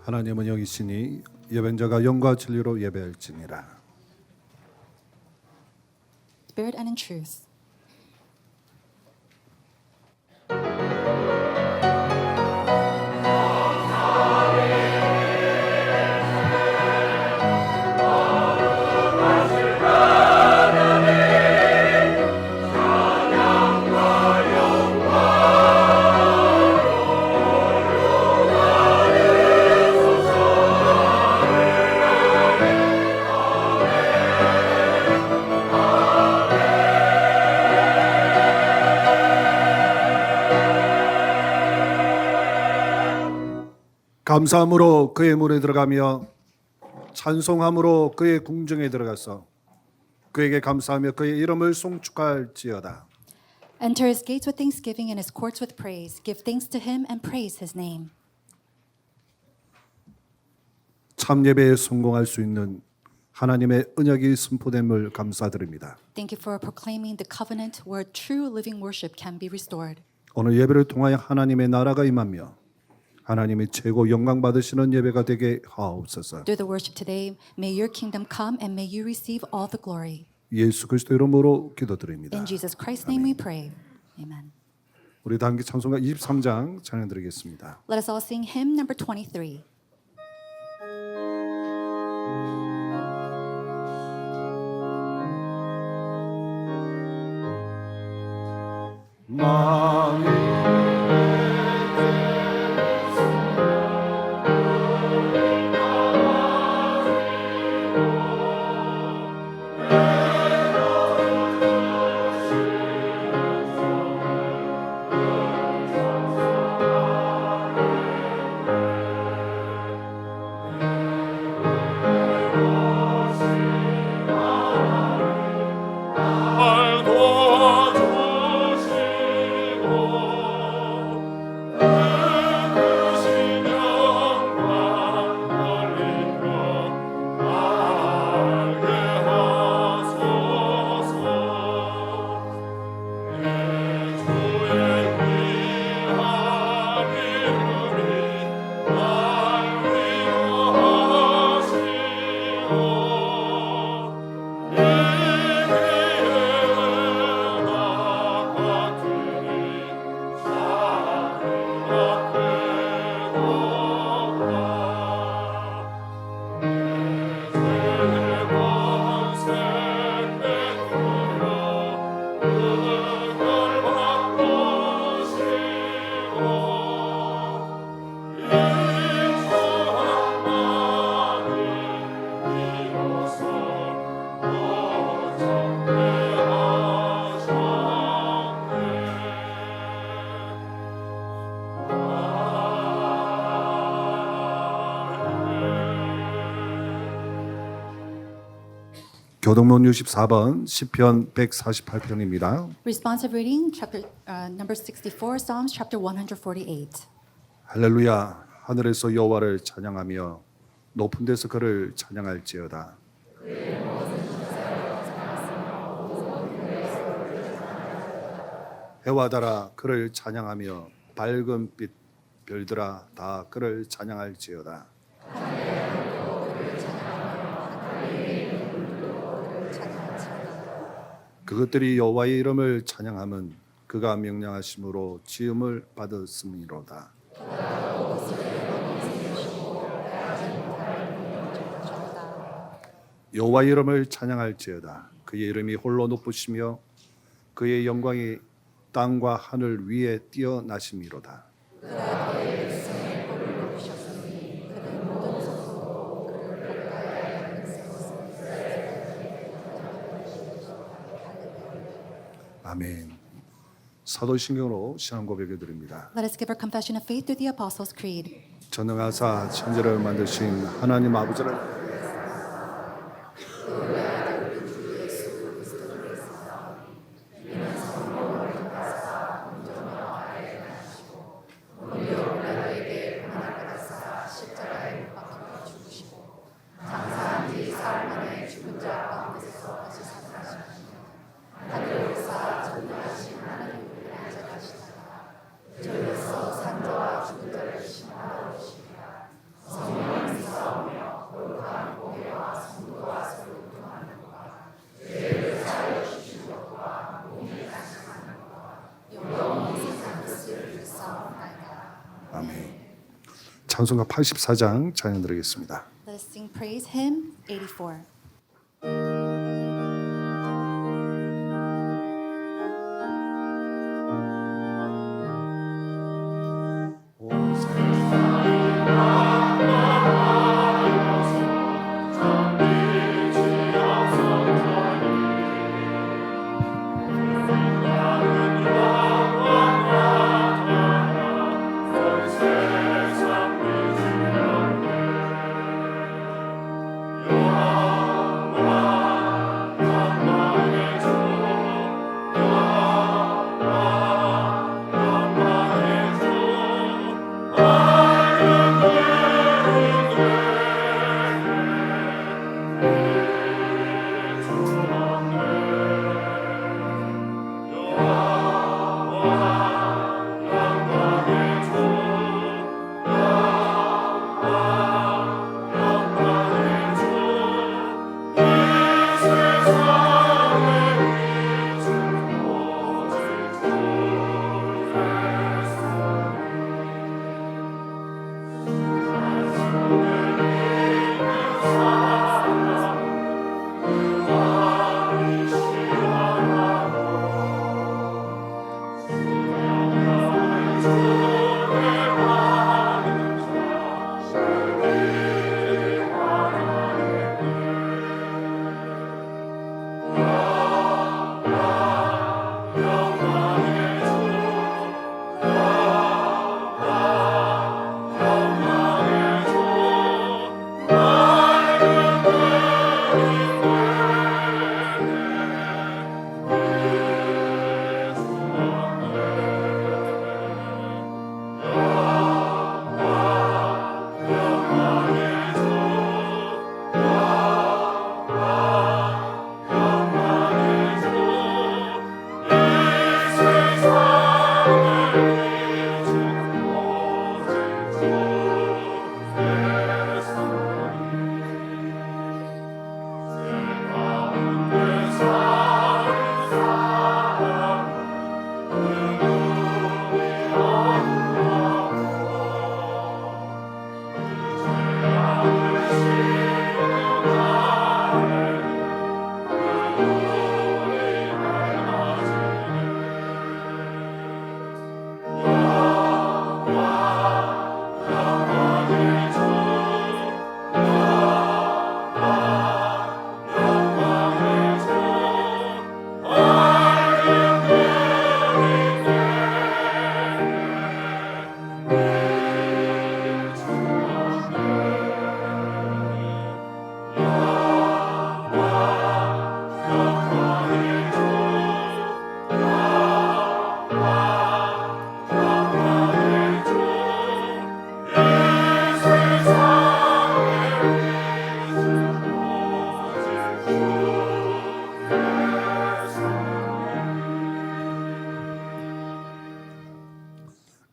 하나님은 영이시니 예배한 자가 영과 진리로 예배할지니라. Spirit and in truth. 감사함으로 그의 문에 들어가며 찬송함으로 그의 궁정에 들어가서 그에게 감사하며 그의 이름을 송축할지어다. Enter his gates with thanksgiving and his courts with praise. Give thanks to him and praise his name. 참 예배에 성공할 수 있는 하나님의 언약이 선포됨을 감사드립니다. Thank you for proclaiming the covenant where true living worship can be restored. 오늘 예배를 통하여 하나님의 나라가 임하며 하나님이 최고 영광 받으시는 예배가 되게 하옵소서. Through the worship today, may your kingdom come and may you receive all the glory. 예수 그리스도 이름으로 기도드립니다. In Jesus Christ's name we pray. Amen. 우리 다 함께 찬송가 23장 찬양 드리겠습니다. Let us all sing hymn number 23. 교동문 64번 시편 148편입니다. Responsive reading, chapter number 64, Psalms chapter 148. 할렐루야 하늘에서 여호와를 찬양하며 높은 데서 그를 찬양할지어다. 해와 달아 그를 찬양하며 밝은 빛 별들아 다 그를 찬양할지어다. 그것들이 여호와의 이름을 찬양함은 그가 명령하심으로 지음을 받았음이로다. 여호와의 이름을 찬양할지어다. 그의 이름이 홀로 높으시며 그의 영광이 땅과 하늘 위에 뛰어나심이로다. 아멘. 사도신경으로 신앙 고백해 드립니다. Let us give our confession of faith through the Apostles' Creed. 전능하사 천지를 만드신 하나님 아버지를 찬송가 84장 찬양 드리겠습니다. Let us sing praise hymn 84.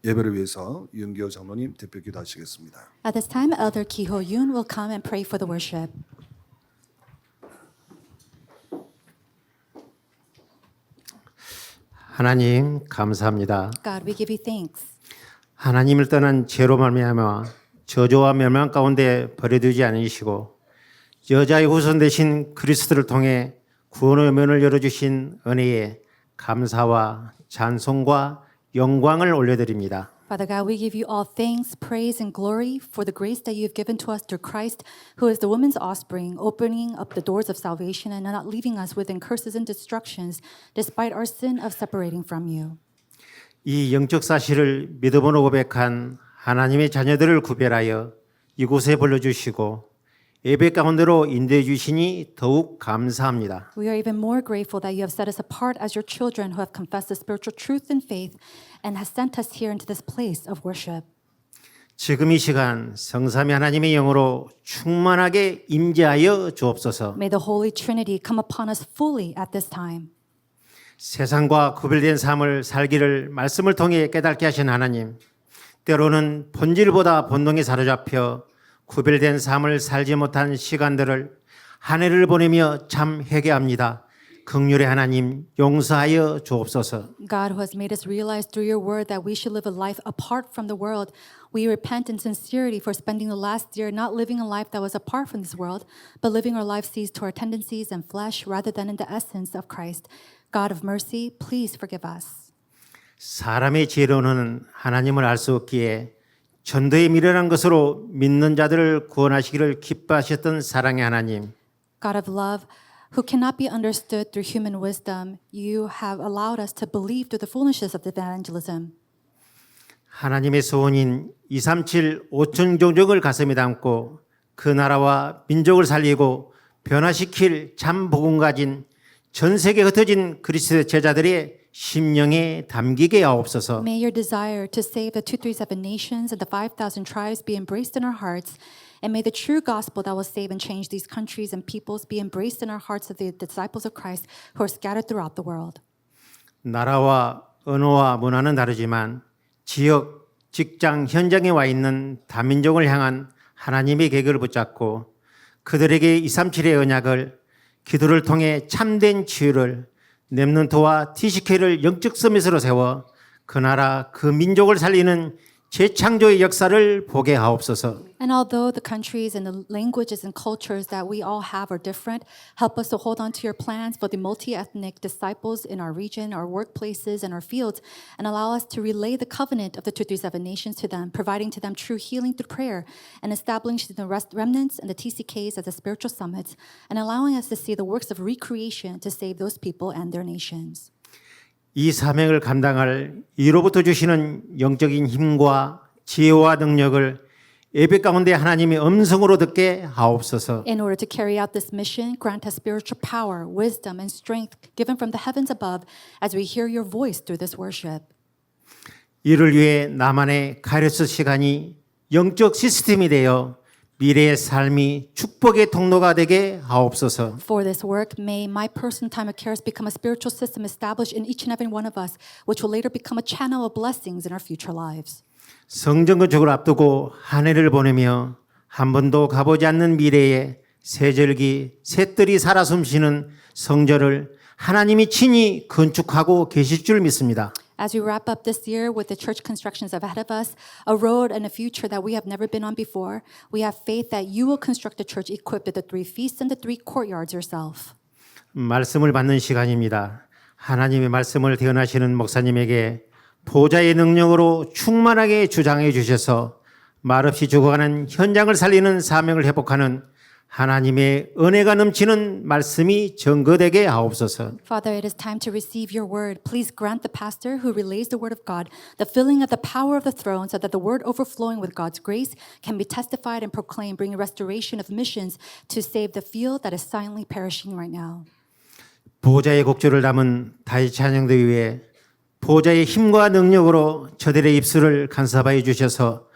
예배를 위해서 윤기호 장로님 대표 기도하시겠습니다. At this time, Elder Ki-ho Yoon will come and pray for the worship. 하나님 감사합니다. God, we give you thanks. 하나님을 떠난 죄로 말미암아 저주와 멸망 가운데 버려두지 않으시고 여자의 후손 되신 그리스도를 통해 구원의 면을 열어주신 은혜에 감사와 찬송과 영광을 올려드립니다. Father God, we give you all thanks, praise, and glory for the grace that you have given to us through Christ, who is the woman's offspring, opening up the doors of salvation and not leaving us within curses and destructions, despite our sin of separating from you. 이 영적 사실을 믿음으로 고백한 하나님의 자녀들을 구별하여 이곳에 불러주시고 예배 가운데로 인도해 주시니 더욱 감사합니다. We are even more grateful that you have set us apart as your children who have confessed the spiritual truth and faith and has sent us here into this place of worship. 지금 이 시간 성삼위 하나님의 영으로 충만하게 임재하여 주옵소서. May the Holy Trinity come upon us fully at this time. 세상과 구별된 삶을 살기를 말씀을 통해 깨닫게 하신 하나님, 때로는 본질보다 본능에 사로잡혀 구별된 삶을 살지 못한 시간들을 한 해를 보내며 참 회개합니다. 긍휼의 하나님 용서하여 주옵소서. God, who has made us realize through your word that we should live a life apart from the world, we repent in sincerity for spending the last year not living a life that was apart from this world, but living our life seized to our tendencies and flesh rather than in the essence of Christ. God of mercy, please forgive us. 사람의 지혜로는 하나님을 알 수 없기에 전도에 미련한 것으로 믿는 자들을 구원하시기를 기뻐하셨던 사랑의 하나님. God of love, who cannot be understood through human wisdom, you have allowed us to believe through the foolishness of evangelism. 하나님의 소원인 237 5천 종족을 가슴에 담고 그 나라와 민족을 살리고 변화시킬 참 복음 가진 전 세계 흩어진 그리스도의 제자들의 심령에 담기게 하옵소서. May your desire to save the 237 nations and the 5,000 tribes be embraced in our hearts, and may the true gospel that will save and change these countries and peoples be embraced in our hearts of the disciples of Christ who are scattered throughout the world. 나라와 언어와 문화는 다르지만 지역, 직장, 현장에 와 있는 다민족을 향한 하나님의 계획을 붙잡고 그들에게 237의 언약을 기도를 통해 참된 치유를 렘넌트와 TCK를 영적 서밋으로 세워 그 나라, 그 민족을 살리는 재창조의 역사를 보게 하옵소서. And although the countries and the languages and cultures that we all have are different, help us to hold on to your plans for the multi-ethnic disciples in our region, our workplaces, and our fields, and allow us to relay the covenant of the 237 nations to them, providing to them true healing through prayer, and establishing the remnants and the TCKs as a spiritual summits, and allowing us to see the works of recreation to save those people and their nations. 이 사명을 감당할 이로부터 주시는 영적인 힘과 지혜와 능력을 예배 가운데 하나님의 음성으로 듣게 하옵소서. In order to carry out this mission, grant us spiritual power, wisdom, and strength given from the heavens above as we hear your voice through this worship. 이를 위해 나만의 카이로스 시간이 영적 시스템이 되어 미래의 삶이 축복의 통로가 되게 하옵소서. For this work, may my personal time of Kairos become a spiritual system established in each and every one of us, which will later become a channel of blessings in our future lives. 성전 건축을 앞두고 한 해를 보내며 한 번도 가보지 않는 미래에 새절기, 새들이 살아 숨쉬는 성전을 하나님이 친히 건축하고 계실 줄 믿습니다. As we wrap up this year with the church constructions ahead of us, a road and a future that we have never been on before, we have faith that you will construct a church equipped with the 3 feasts and the 3 courtyards yourself. 말씀을 받는 시간입니다. 하나님의 말씀을 대언하시는 목사님에게 보좌의 능력으로 충만하게 주장해 주셔서 말없이 죽어가는 현장을 살리는 사명을 회복하는 하나님의 은혜가 넘치는 말씀이 증거되게 하옵소서. Father, it is time to receive your word. Please grant the pastor who relays the word of God the filling of the power of the throne so that the word overflowing with God's grace can be testified and proclaimed, bringing restoration of missions to save the field that is silently perishing right now. 보좌의 곡조를 담은 다윗 찬양대 위에 보좌의 힘과 능력으로 저들의 입술을 간섭하여 주셔서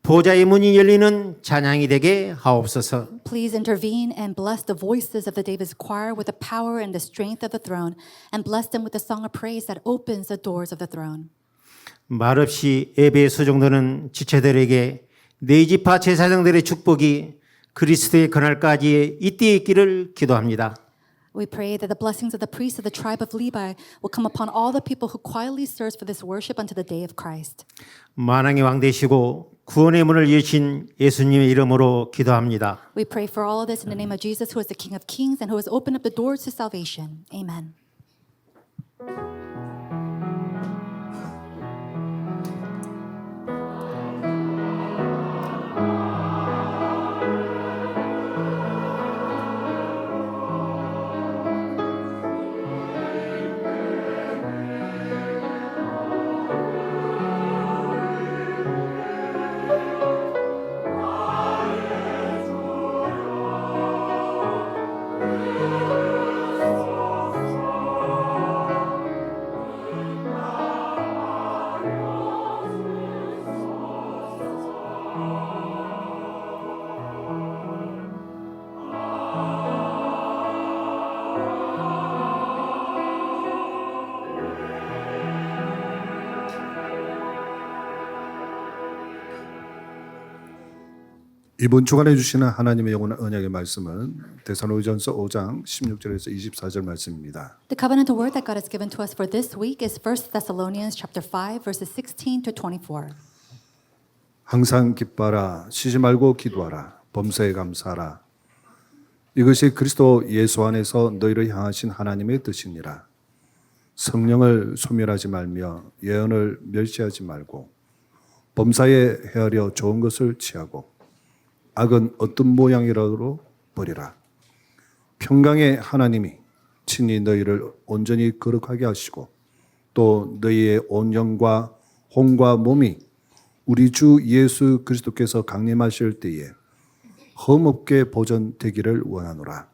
보좌의 문이 열리는 찬양이 되게 하옵소서. Please intervene and bless the voices of the David's choir with the power and the strength of the throne, and bless them with the song of praise that opens the doors of the throne. 말없이 예배의 수종도는 지체들에게 네 지파 제사장들의 축복이 그리스도의 그날까지 이때 있기를 기도합니다. We pray that the blessings of the priests of the tribe of Levi will come upon all the people who quietly search for this worship unto the day of Christ. 만왕의 왕 되시고 구원의 문을 여신 예수님의 이름으로 기도합니다. We pray for all of this in the name of Jesus, who is the King of Kings and who has opened up the doors to salvation. Amen. 이번 주간에 주시는 하나님의 영원한 언약의 말씀은 데살로니가전서 5장 16절에서 24절 말씀입니다. The covenantal word that God has given to us for this week is 1 Thessalonians chapter 5 verses 16 to 24. 항상 기뻐하라, 쉬지 말고 기도하라, 범사에 감사하라. 이것이 그리스도 예수 안에서 너희를 향하신 하나님의 뜻이니라. 성령을 소멸하지 말며 예언을 멸시하지 말고 범사에 헤아려 좋은 것을 취하고 악은 어떤 모양이라도 버리라. 평강의 하나님이 친히 너희를 온전히 거룩하게 하시고 또 너희의 온 영과 혼과 몸이 우리 주 예수 그리스도께서 강림하실 때에 흠없게 보존되기를 원하노라.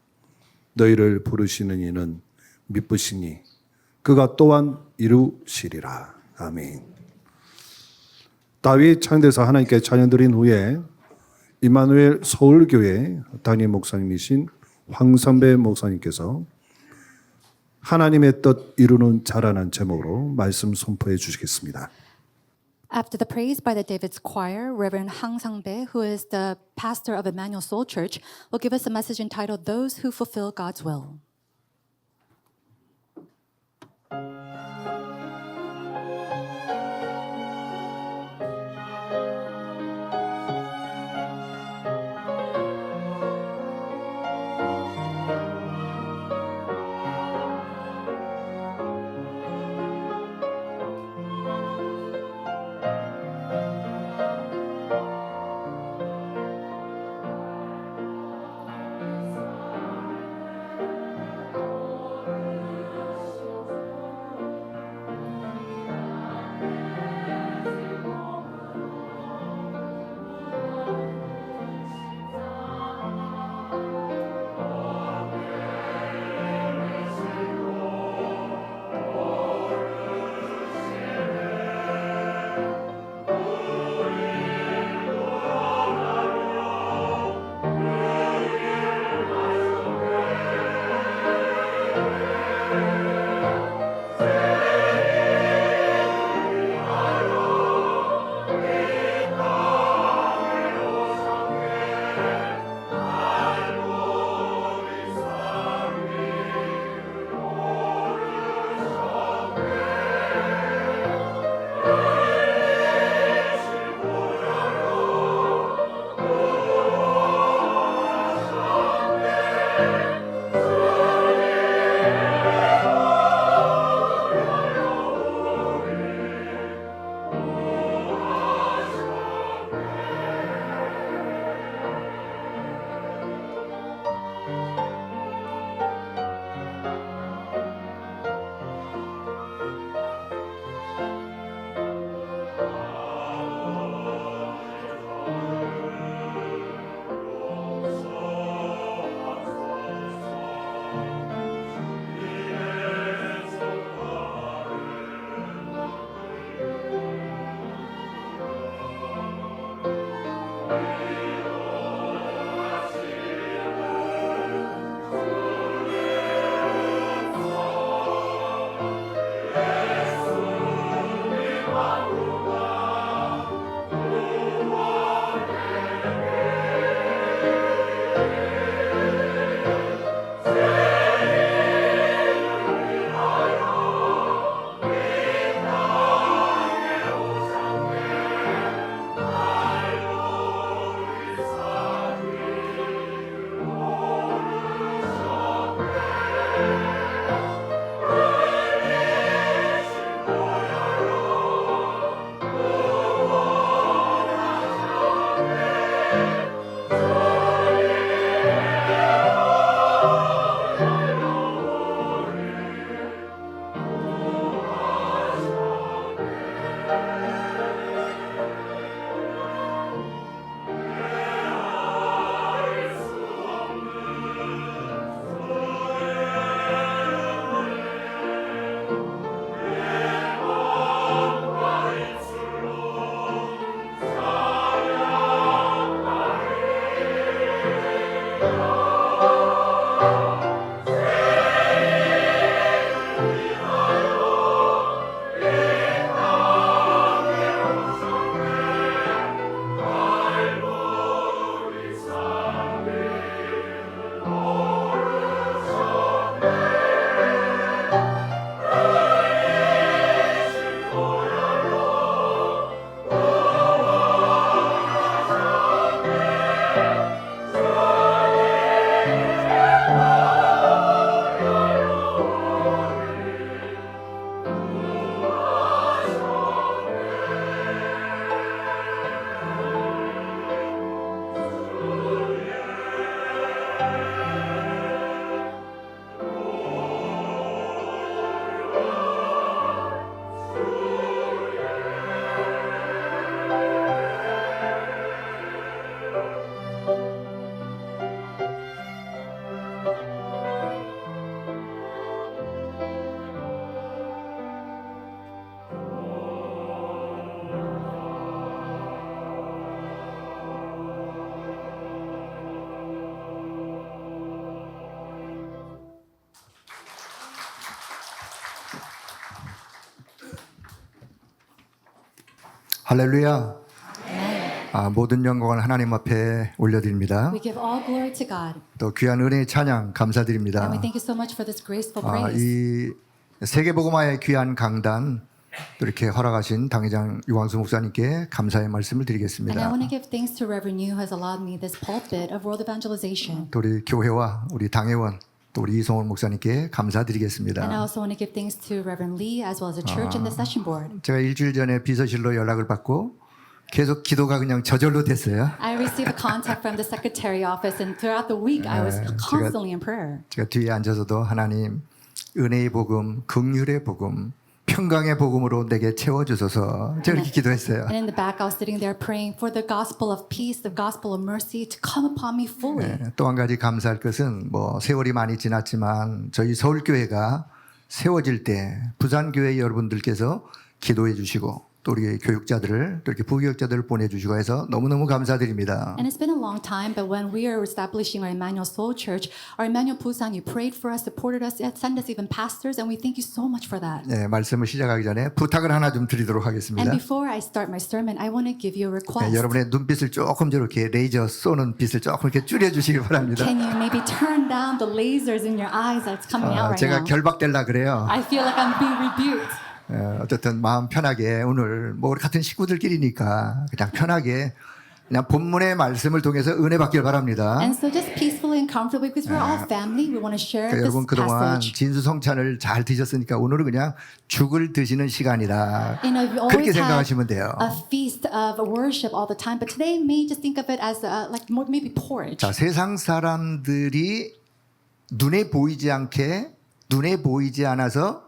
너희를 부르시는 이는 미쁘시니 그가 또한 이루시리라. 아멘. 다윗 창대에서 하나님께 찬양드린 후에 이마누엘 서울교회 담임 목사님이신 황선배 목사님께서 하나님의 뜻 이루는 자라는 제목으로 말씀 선포해 주시겠습니다. After the praise by the David's choir, Reverend Hang Sang-bae, who is the pastor of Emmanuel Soul Church, will give us a message entitled Those Who Fulfill God's Will. 할렐루야. 모든 영광을 하나님 앞에 올려드립니다. We give all glory to God. 또 귀한 은혜의 찬양 And 감사드립니다. we thank you so much for this graceful praise. 이 세계복음화의 귀한 강단 또 이렇게 허락하신 당회장 유광수 목사님께 감사의 말씀을 And I 드리겠습니다. want to give thanks to Reverend Yu who has allowed me this pulpit of world evangelization. 또 우리 교회와 우리 당회원 또 우리 이성원 목사님께 And I 감사드리겠습니다. also want to give thanks to Reverend Lee as well as the church and the session board. 제가 일주일 전에 비서실로 연락을 받고 계속 기도가 그냥 저절로 됐어요. I received a contact from the secretary office and throughout the week I was constantly in prayer. 제가 뒤에 앉아서도 하나님 은혜의 복음, 긍휼의 복음, 평강의 복음으로 내게 채워주소서 제가 이렇게 기도했어요. And in the back I was sitting there praying for the gospel of peace, the gospel of mercy to come upon me fully. 또 한 가지 감사할 것은 뭐 세월이 많이 지났지만 저희 서울교회가 세워질 때 부산교회 여러분들께서 기도해 주시고 또 우리 교육자들을 또 이렇게 부교육자들을 보내주시고 해서 너무너무 감사드립니다. And it's been a long time, but when we are establishing our Emmanuel Soul Church, our Emmanuel Busan, you prayed for us, supported us, sent us even pastors, and we thank you so much for that. 네, 말씀을 시작하기 전에 부탁을 하나 좀 드리도록 하겠습니다. And before I start my sermon, I want to give you a request. 여러분의 눈빛을 조금 저렇게 레이저 쏘는 빛을 조금 이렇게 줄여주시기 바랍니다. Can you maybe turn down the lasers in your eyes that's coming out right 제가 now? 결박될라 그래요. I feel like I'm being rebuked. 어쨌든 마음 편하게 오늘 뭐 우리 같은 식구들끼리니까 그냥 편하게 그냥 본문의 말씀을 통해서 은혜 받길 바랍니다. And so just peacefully and comfortably, because we're all family, we want to share 그러니까 this 여러분 그동안 passage. 진수성찬을 잘 드셨으니까 오늘은 그냥 죽을 드시는 시간이다. You know, you've 그렇게 always had 생각하시면 돼요. a feast of worship all the time, but today may just think of it as like more, maybe porridge. 자, 세상 사람들이 눈에 보이지 않아서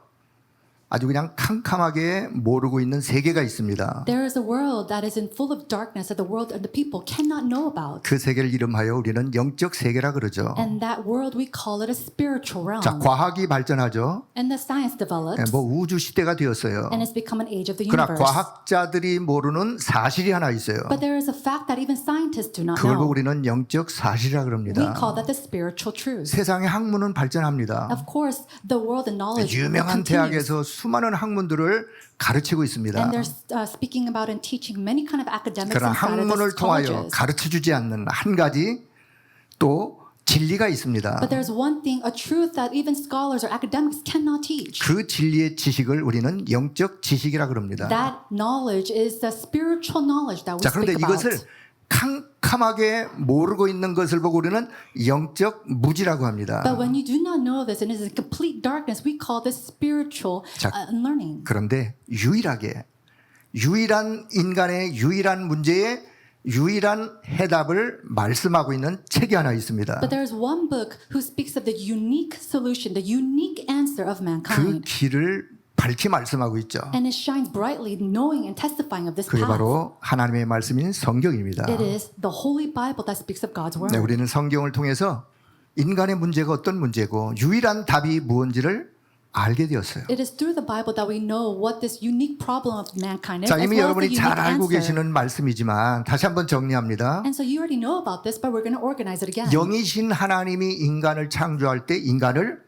아주 그냥 캄캄하게 모르고 있는 세계가 있습니다. There is a world that is in full of darkness that the world and the people cannot know about. 그 세계를 이름하여 우리는 영적 세계라 그러죠. And that world we call it a spiritual realm. 자, 과학이 발전하죠. And the science develops. 뭐 우주 시대가 되었어요. And it's become an age of the 그러나 universe. 과학자들이 모르는 사실이 하나 있어요. But there is a fact that even scientists do not 그걸 know. 보고 우리는 영적 사실이라 We 그럽니다. call that the spiritual truth. 세상의 학문은 발전합니다. Of course, the world and knowledge 유명한 continues. 대학에서 수많은 학문들을 가르치고 있습니다. And they're speaking about and teaching many kind of academics 그러나 inside of 학문을 these 통하여 colleges. 가르쳐주지 않는 한 가지 또 진리가 있습니다. But there's one thing, a truth that even scholars or academics cannot teach. 그 진리의 지식을 우리는 영적 지식이라 그럽니다. That knowledge is the spiritual knowledge that we 자, 그런데 speak about. 이것을 캄캄하게 모르고 있는 것을 보고 우리는 영적 무지라고 합니다. But when you do not know this and it is in complete darkness, we call this spiritual 자, unlearning. 그런데 유일한 인간의 유일한 문제에 유일한 해답을 말씀하고 있는 책이 하나 있습니다. But there is one book who speaks of the unique solution, the unique answer of 그 mankind. 길을 밝히 말씀하고 있죠. And it shines brightly, knowing and testifying of this 그게 path. 바로 하나님의 말씀인 성경입니다. It is the Holy Bible that speaks of God's word. 네, 우리는 성경을 통해서 인간의 문제가 어떤 문제고 유일한 답이 무엇인지를 알게 되었어요. It is through the Bible that we know what this unique problem of mankind is, 자, as 이미 well as the 여러분이 unique 잘 알고 answer. 계시는 말씀이지만 다시 한번 정리합니다. And so you already know about this, but we're going to organize it again. 영이신 하나님이 인간을 창조할 때 인간을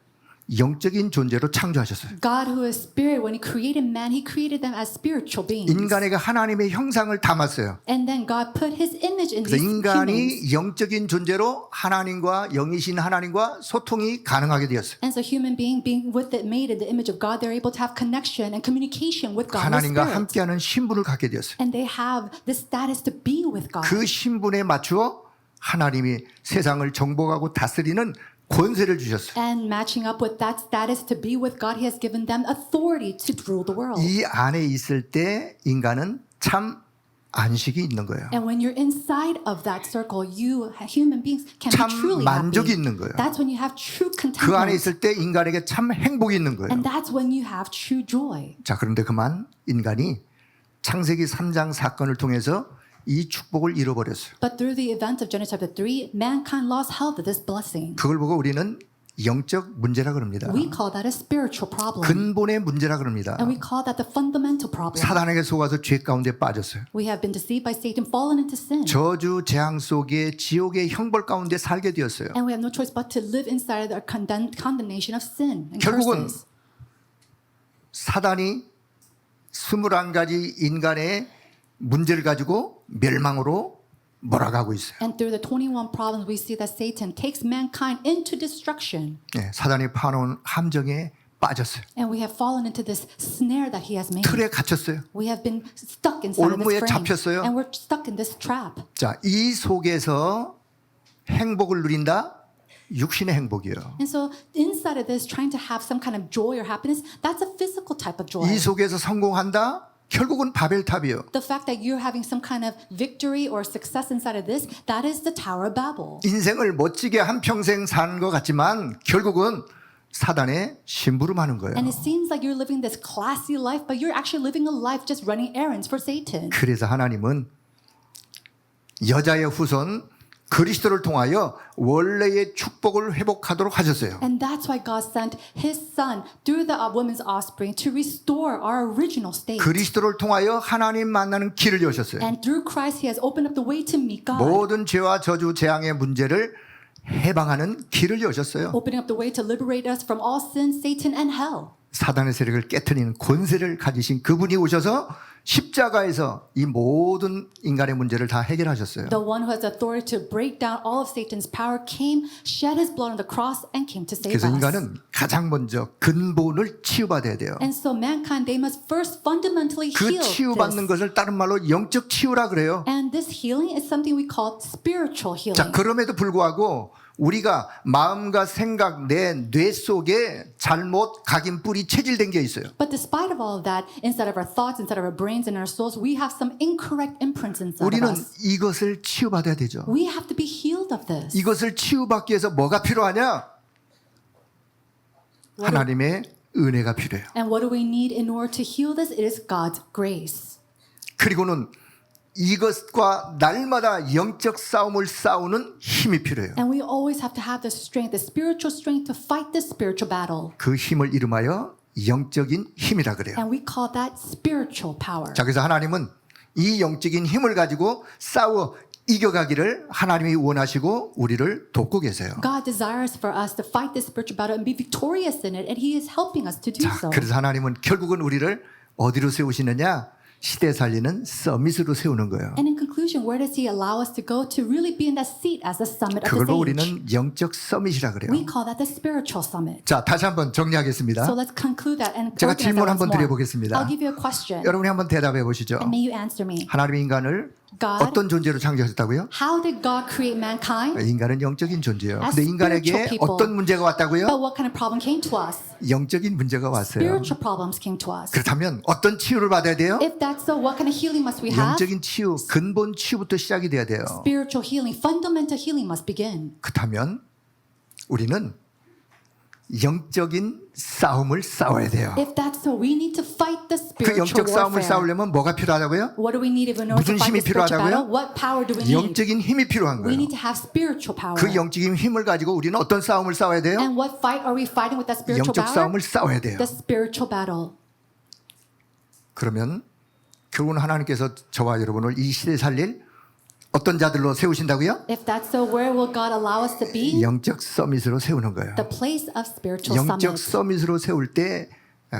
영적인 존재로 창조하셨어요. God who is spirit, when he created man, he created them as spiritual beings. 인간에게 하나님의 형상을 담았어요. And then God put his image in 그래서 these humans. 인간이 영적인 존재로 하나님과 영이신 하나님과 소통이 가능하게 되었어요. And so human being with it made in the image of God, they're able to have connection and communication with God. 하나님과 Spirit. 함께하는 신분을 갖게 되었어요. And they have the status to be with God. 그 신분에 맞추어 하나님이 세상을 정복하고 다스리는 권세를 주셨어요. And matching up with that status to be with God, he has given them authority to rule the world. 이 안에 있을 때 인간은 참 안식이 있는 거예요. And when you're inside of that circle, you human beings can 참 be truly 만족이 happy. 있는 거예요. That's when you have true 그 안에 contentment. 있을 때 인간에게 참 행복이 있는 거예요. And that's when you have true joy. 자, 그런데 그만 인간이 창세기 3장 사건을 통해서 이 축복을 잃어버렸어요. But through the events of Genesis chapter 3, mankind lost hold of this blessing. 그걸 보고 우리는 영적 문제라 그럽니다. We call that a spiritual problem. 근본의 문제라 그럽니다. And we call that the fundamental problem. 사단에게 속아서 죄 가운데 빠졌어요. We have been deceived by Satan, fallen into sin. 저주 재앙 속에 지옥의 형벌 가운데 살게 되었어요. And we have no choice but to live inside of the condemnation of sin and 결국은 curses. 사단이 21가지 인간의 문제를 가지고 멸망으로 몰아가고 있어요. And through the 21 problems, we see that Satan takes mankind into destruction. 예, 사단이 파놓은 함정에 빠졌어요. And we have fallen into this snare that he has made. 틀에 갇혔어요. We have been stuck inside of 올무에 this frame. 잡혔어요. And we're stuck in this trap. 자, 이 속에서 행복을 누린다? 육신의 행복이에요. And so inside of this, trying to have some kind of joy or happiness, that's a physical type of joy. 이 속에서 성공한다? 결국은 바벨탑이에요. The fact that you're having some kind of victory or success inside of this, that is the Tower of Babel. 인생을 멋지게 한평생 사는 것 같지만 결국은 사단의 심부름하는 거예요. And it seems like you're living this classy life, but you're actually living a life just running errands for Satan. 그래서 하나님은 여자의 후손 그리스도를 통하여 원래의 축복을 회복하도록 하셨어요. And that's why God sent His Son through the woman's offspring to restore our original state. 그리스도를 통하여 하나님 만나는 길을 여셨어요. And through Christ, He has opened up the way to meet God. 모든 죄와 저주, 재앙의 문제를 해방하는 길을 여셨어요. Opening up the way to liberate us from all sin, Satan, and hell. 사단의 세력을 깨트리는 권세를 가지신 그분이 오셔서 십자가에서 이 모든 인간의 문제를 다 해결하셨어요. The one who has authority to break down all of Satan's power came, shed his blood on the cross, and came to save 그래서 us. 인간은 가장 먼저 근본을 치유받아야 돼요. And so mankind, they must first fundamentally 그 heal 치유받는 this. 것을 다른 말로 영적 치유라 그래요. And this healing is something we call spiritual healing. 자, 그럼에도 불구하고 우리가 마음과 생각, 내 뇌 속에 잘못 각인 뿌리 체질된 게 있어요. But despite of all of that, inside of our thoughts, inside of our brains, and our souls, we have some incorrect imprints inside of 우리는 us. 이것을 치유받아야 되죠. We have to be healed of this. 이것을 치유받기 위해서 뭐가 필요하냐? 하나님의 은혜가 필요해요. And what do we need in order to heal this? It is God's grace. 그리고는 이것과 날마다 영적 싸움을 싸우는 힘이 필요해요. And we always have to have the strength, the spiritual strength to fight this spiritual battle. 그 힘을 이름하여 영적인 힘이라 그래요. And we call that spiritual power. 자, 그래서 하나님은 이 영적인 힘을 가지고 싸워 이겨가기를 하나님이 원하시고 우리를 돕고 계세요. God desires for us to fight this spiritual battle and be victorious in it, and He is helping us to do 자, so. 그래서 하나님은 결국은 우리를 어디로 세우시느냐? 시대 살리는 서밋으로 세우는 거예요. And in conclusion, where does He allow us to go to really be in that seat as the summit of 그걸로 this age? 우리는 영적 서밋이라 그래요. We call that the spiritual summit. 자, 다시 한번 정리하겠습니다. So let's conclude that and 제가 organize 질문 that 한번 once more. 드려보겠습니다. I'll give you a question, 여러분이 한번 대답해 보시죠. and may you answer me. 하나님이 인간을 God, 어떤 존재로 창조하셨다고요? how did God create mankind? 인간은 영적인 존재예요. As 근데 인간에게 spiritual people. 어떤 문제가 왔다고요? But what kind of problem came to us? 영적인 문제가 왔어요. Spiritual problems came to us. 그렇다면 어떤 치유를 받아야 돼요? If that's so, what kind of healing must we have? 영적인 치유, 근본 치유부터 시작이 돼야 돼요. Spiritual healing, fundamental healing must begin. 그렇다면 우리는 영적인 싸움을 싸워야 돼요. If that's so, we need to fight the 그 spiritual 영적 싸움을 warfare. 싸우려면 뭐가 필요하다고요? What do we need in order to 무슨 fight 힘이 the spiritual 필요하다고요? battle? What power do we need? 영적인 힘이 필요한 We 거예요. need to have spiritual power. 그 영적인 힘을 가지고 우리는 어떤 싸움을 싸워야 돼요? And what fight are we fighting with that spiritual 영적 power? 싸움을 싸워야 돼요. The spiritual battle. 그러면 결국은 하나님께서 저와 여러분을 이 시대에 살릴 어떤 자들로 세우신다고요? If that's so, where will God allow us to be? 영적 서밋으로 세우는 거예요. The place of spiritual 영적 summit. 서밋으로 세울 때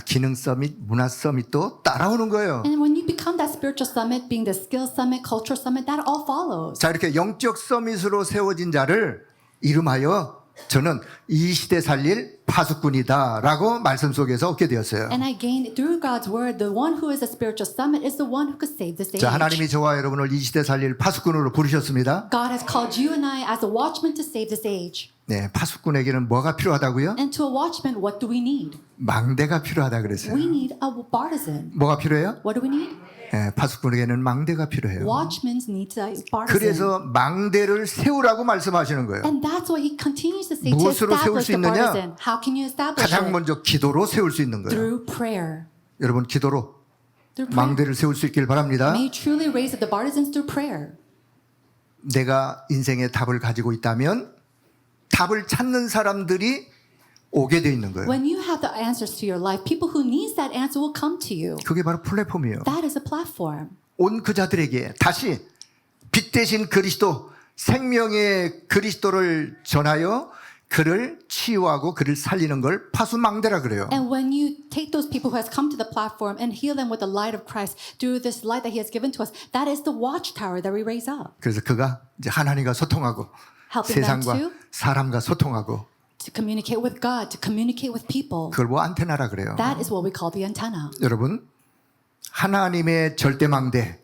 기능 서밋, 문화 서밋도 따라오는 거예요. And when you become that spiritual summit, being the skill summit, culture summit, that all follows. 자, 이렇게 영적 서밋으로 세워진 자를 이름하여 저는 이 시대 살릴 파수꾼이다라고 말씀 속에서 얻게 되었어요. And I gained through God's word, the one who is a spiritual summit is the one who could save this age. 자, 하나님이 저와 여러분을 이 시대 살릴 파수꾼으로 부르셨습니다. God has called you and I as a watchman to save this age. 네, 파수꾼에게는 뭐가 필요하다고요? And to a watchman, what do we need? 망대가 필요하다 그랬어요. We need a partisan. 뭐가 필요해요? What do we need? 네, 파수꾼에게는 망대가 필요해요. Watchmen need a partisan. 그래서 망대를 세우라고 말씀하시는 거예요. And that's why he continues to say to 무엇으로 세울 establish 수 the 있느냐? partisan. How can you establish 가장 it? 먼저 기도로 세울 수 있는 거예요. Through prayer. 여러분 기도로 Through prayer. 망대를 세울 수 있길 바랍니다. May you truly raise up the partisans through prayer. 내가 인생의 답을 가지고 있다면 답을 찾는 사람들이 오게 돼 있는 거예요. When you have the answers to your life, people who need that answer will come to you. 그게 바로 플랫폼이에요. That is a platform. 온 그 자들에게 다시 빛 대신 그리스도 생명의 그리스도를 전하여 그를 치유하고 그를 살리는 걸 파수망대라 그래요. And when you take those people who has come to the platform and heal them with the light of Christ through this light that He has given to us, that is the watchtower that we raise up. 그래서 그가 이제 하나님과 소통하고 Helping them 세상과 to 사람과 소통하고 to communicate with God, to communicate with people. 그걸 뭐 안테나라 그래요. That is what we call the antenna. 여러분 하나님의 절대망대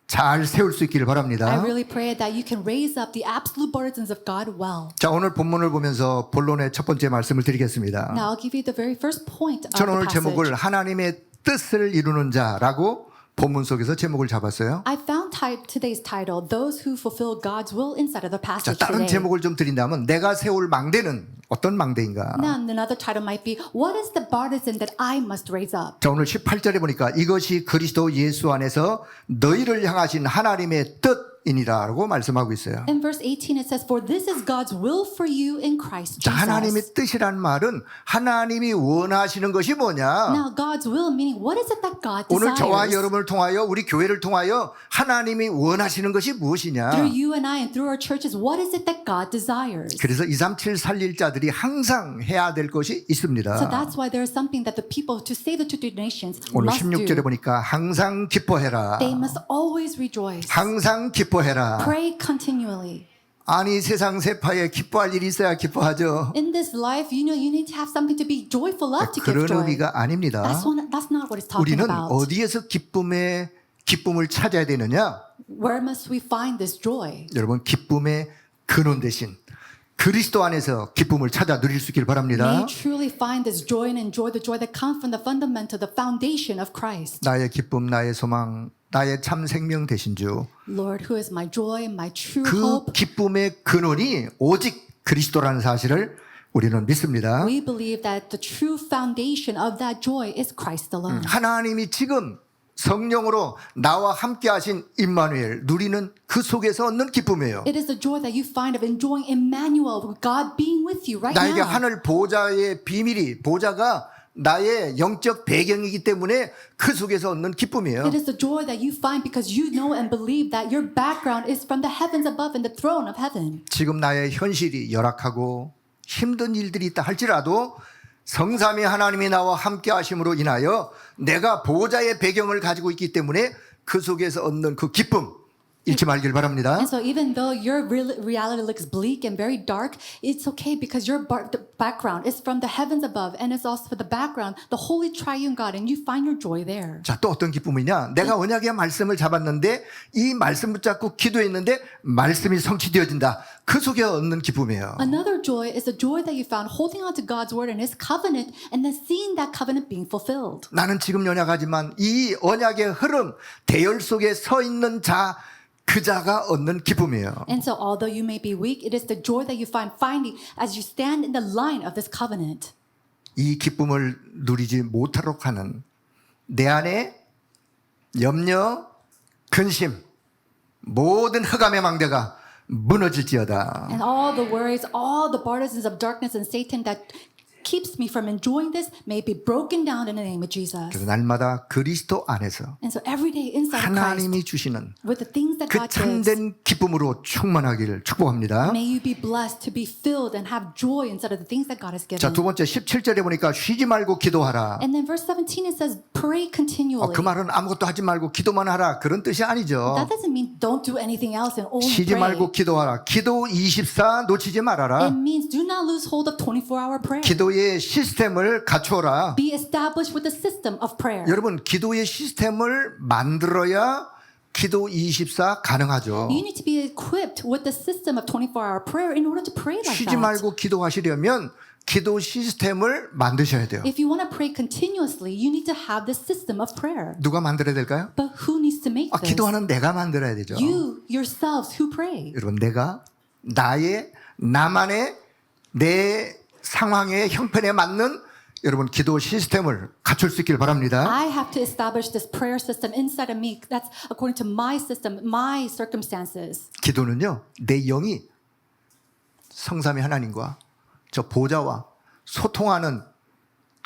잘 세울 수 있기를 I 바랍니다. really pray that you can raise up the absolute burdens of God well. 자 오늘 본문을 보면서 본론의 첫 번째 말씀을 드리겠습니다. Now I'll give you the very first point of 저는 the 오늘 제목을 passage. 하나님의 뜻을 이루는 자라고 본문 속에서 제목을 잡았어요. I found today's title, Those Who Fulfill God's Will, inside of the 자 passage 다른 today. 제목을 좀 드린다면 내가 세울 망대는 어떤 망대인가? Now another title might be, What is the partisan that I must raise up? 자 오늘 18절에 보니까 이것이 그리스도 예수 안에서 너희를 향하신 하나님의 뜻이니라고 말씀하고 있어요. In verse 18 it says, For this is God's will for you in Christ 자 하나님의 Jesus. 뜻이란 말은 하나님이 원하시는 것이 뭐냐? Now God's will meaning what is it that God 오늘 저와 desires? 여러분을 통하여 우리 교회를 통하여 하나님이 원하시는 것이 무엇이냐? Through you and I and through our churches, what is it that God desires? 그래서 237 살릴 자들이 항상 해야 될 것이 So 있습니다. that's why there is something that the people to save the two nations 오늘 must 16절에 do. 보니까 항상 기뻐해라. They must always rejoice. 항상 기뻐해라. Pray continually. 아니 세상 세파에 기뻐할 일이 있어야 기뻐하죠. In this life, you need to have something to be joyful of to give 그런 joy. 의미가 아닙니다. That's not what it's talking 우리는 about. 어디에서 기쁨을 찾아야 되느냐? Where must we find this joy? 여러분 기쁨의 근원 대신 그리스도 안에서 기쁨을 찾아 누릴 수 있길 May 바랍니다. you truly find this joy and enjoy the joy that comes from the fundamental, the foundation of Christ. 나의 기쁨, 나의 소망, 나의 참 생명 되신 주. Lord, who is my joy and my true 그 hope. 기쁨의 근원이 오직 그리스도라는 사실을 우리는 믿습니다. We believe that the true foundation of that joy is Christ alone. 하나님이 지금 성령으로 나와 함께 하신 임마누엘 누리는 그 속에서 얻는 기쁨이에요. It is the joy that you find of enjoying Emmanuel, God being with you right 나에게 now. 하늘 보좌의 비밀이 보좌가 나의 영적 배경이기 때문에 그 속에서 얻는 기쁨이에요. It is the joy that you find because you know and believe that your background is from the heavens above and the throne of heaven. 지금 나의 현실이 열악하고 힘든 일들이 있다 할지라도 성삼위 하나님이 나와 함께 하심으로 인하여 내가 보호자의 배경을 가지고 있기 때문에 그 속에서 얻는 그 기쁨 잃지 말길 바랍니다. And so even though your reality looks bleak and very dark, it's okay because your the background is from the heavens above and it's also for the background, the holy triune God, and you find your joy there. 자, 또 어떤 기쁨이냐? 내가 언약의 말씀을 잡았는데 이 말씀 붙잡고 기도했는데 말씀이 성취되어진다. 그 속에 얻는 기쁨이에요. Another joy is the joy that you found holding on to God's word and His covenant and then seeing that covenant being fulfilled. 나는 지금 연약하지만 이 언약의 흐름, 대열 속에 서 있는 그 자가 얻는 기쁨이에요. And so although you may be weak, it is the joy that you find finding as you stand in the line of this covenant. 이 기쁨을 누리지 못하도록 하는 내 안에 염려, 근심, 모든 흑암의 망대가 무너질지어다. And all the worries, all the burdens of darkness and Satan that keeps me from enjoying this may be broken down in the name of Jesus. 그래서 날마다 그리스도 안에서 And so every day inside of Christ, 하나님이 주시는 with the things that 그 God gives, 참된 기쁨으로 충만하기를 축복합니다. may you be blessed to be filled and have joy inside of the things that God has given. 자, 두 번째 17절에 보니까 쉬지 말고 기도하라. And then verse 17 it says, pray continually. 그 말은 아무것도 하지 말고 기도만 하라 그런 뜻이 아니죠. That doesn't mean don't do anything else and only 쉬지 pray. 말고 기도하라. 기도 24 놓치지 말아라. It means do not lose hold of 24-hour prayer. 기도의 시스템을 갖추어라. Be established with the system of prayer. 여러분 기도의 시스템을 만들어야 기도 24 가능하죠. You need to be equipped with the system of 24-hour prayer in order to pray like 쉬지 that. 말고 기도하시려면 기도 시스템을 만드셔야 돼요. If you want to pray continuously, you need to have this system of prayer. 누가 만들어야 될까요? But who needs to make this? 기도하는 내가 만들어야 되죠. You yourselves who pray. 여러분 내가 나만의 내 상황의 형편에 맞는 여러분 기도 시스템을 갖출 수 있길 바랍니다. I have to establish this prayer system inside of me that's according to my system, my circumstances. 기도는요 내 영이 성삼위 하나님과 저 보좌와 소통하는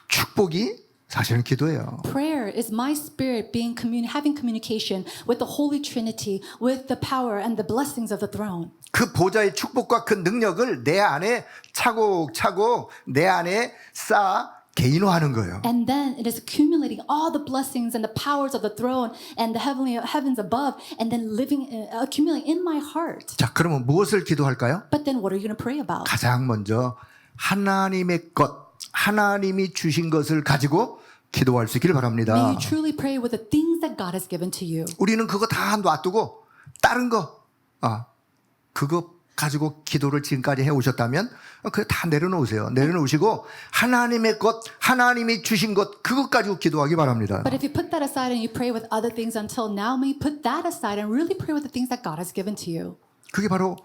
축복이 사실은 기도예요. Prayer is my spirit having communication with the Holy Trinity, with the power and the blessings of the throne. 그 보좌의 축복과 그 능력을 내 안에 차곡차곡 내 안에 쌓아 개인화하는 거예요. And then it is accumulating all the blessings and the powers of the throne and the heavens above, and then accumulating in my heart. 자, 그러면 무엇을 기도할까요? But then what are you going to pray about? 가장 먼저 하나님의 것, 하나님이 주신 것을 가지고 기도할 수 있기를 May 바랍니다. you truly pray with the things that God has given to you. 우리는 그거 다 놔두고 다른 거, 그거 가지고 기도를 지금까지 해오셨다면 그거 다 내려놓으세요. 내려놓으시고 하나님의 것, 하나님이 주신 것 그것 가지고 기도하기 바랍니다. But if you put that aside and you pray with other things until now, may you put that aside and really pray with the things that God has given to you. 그게 바로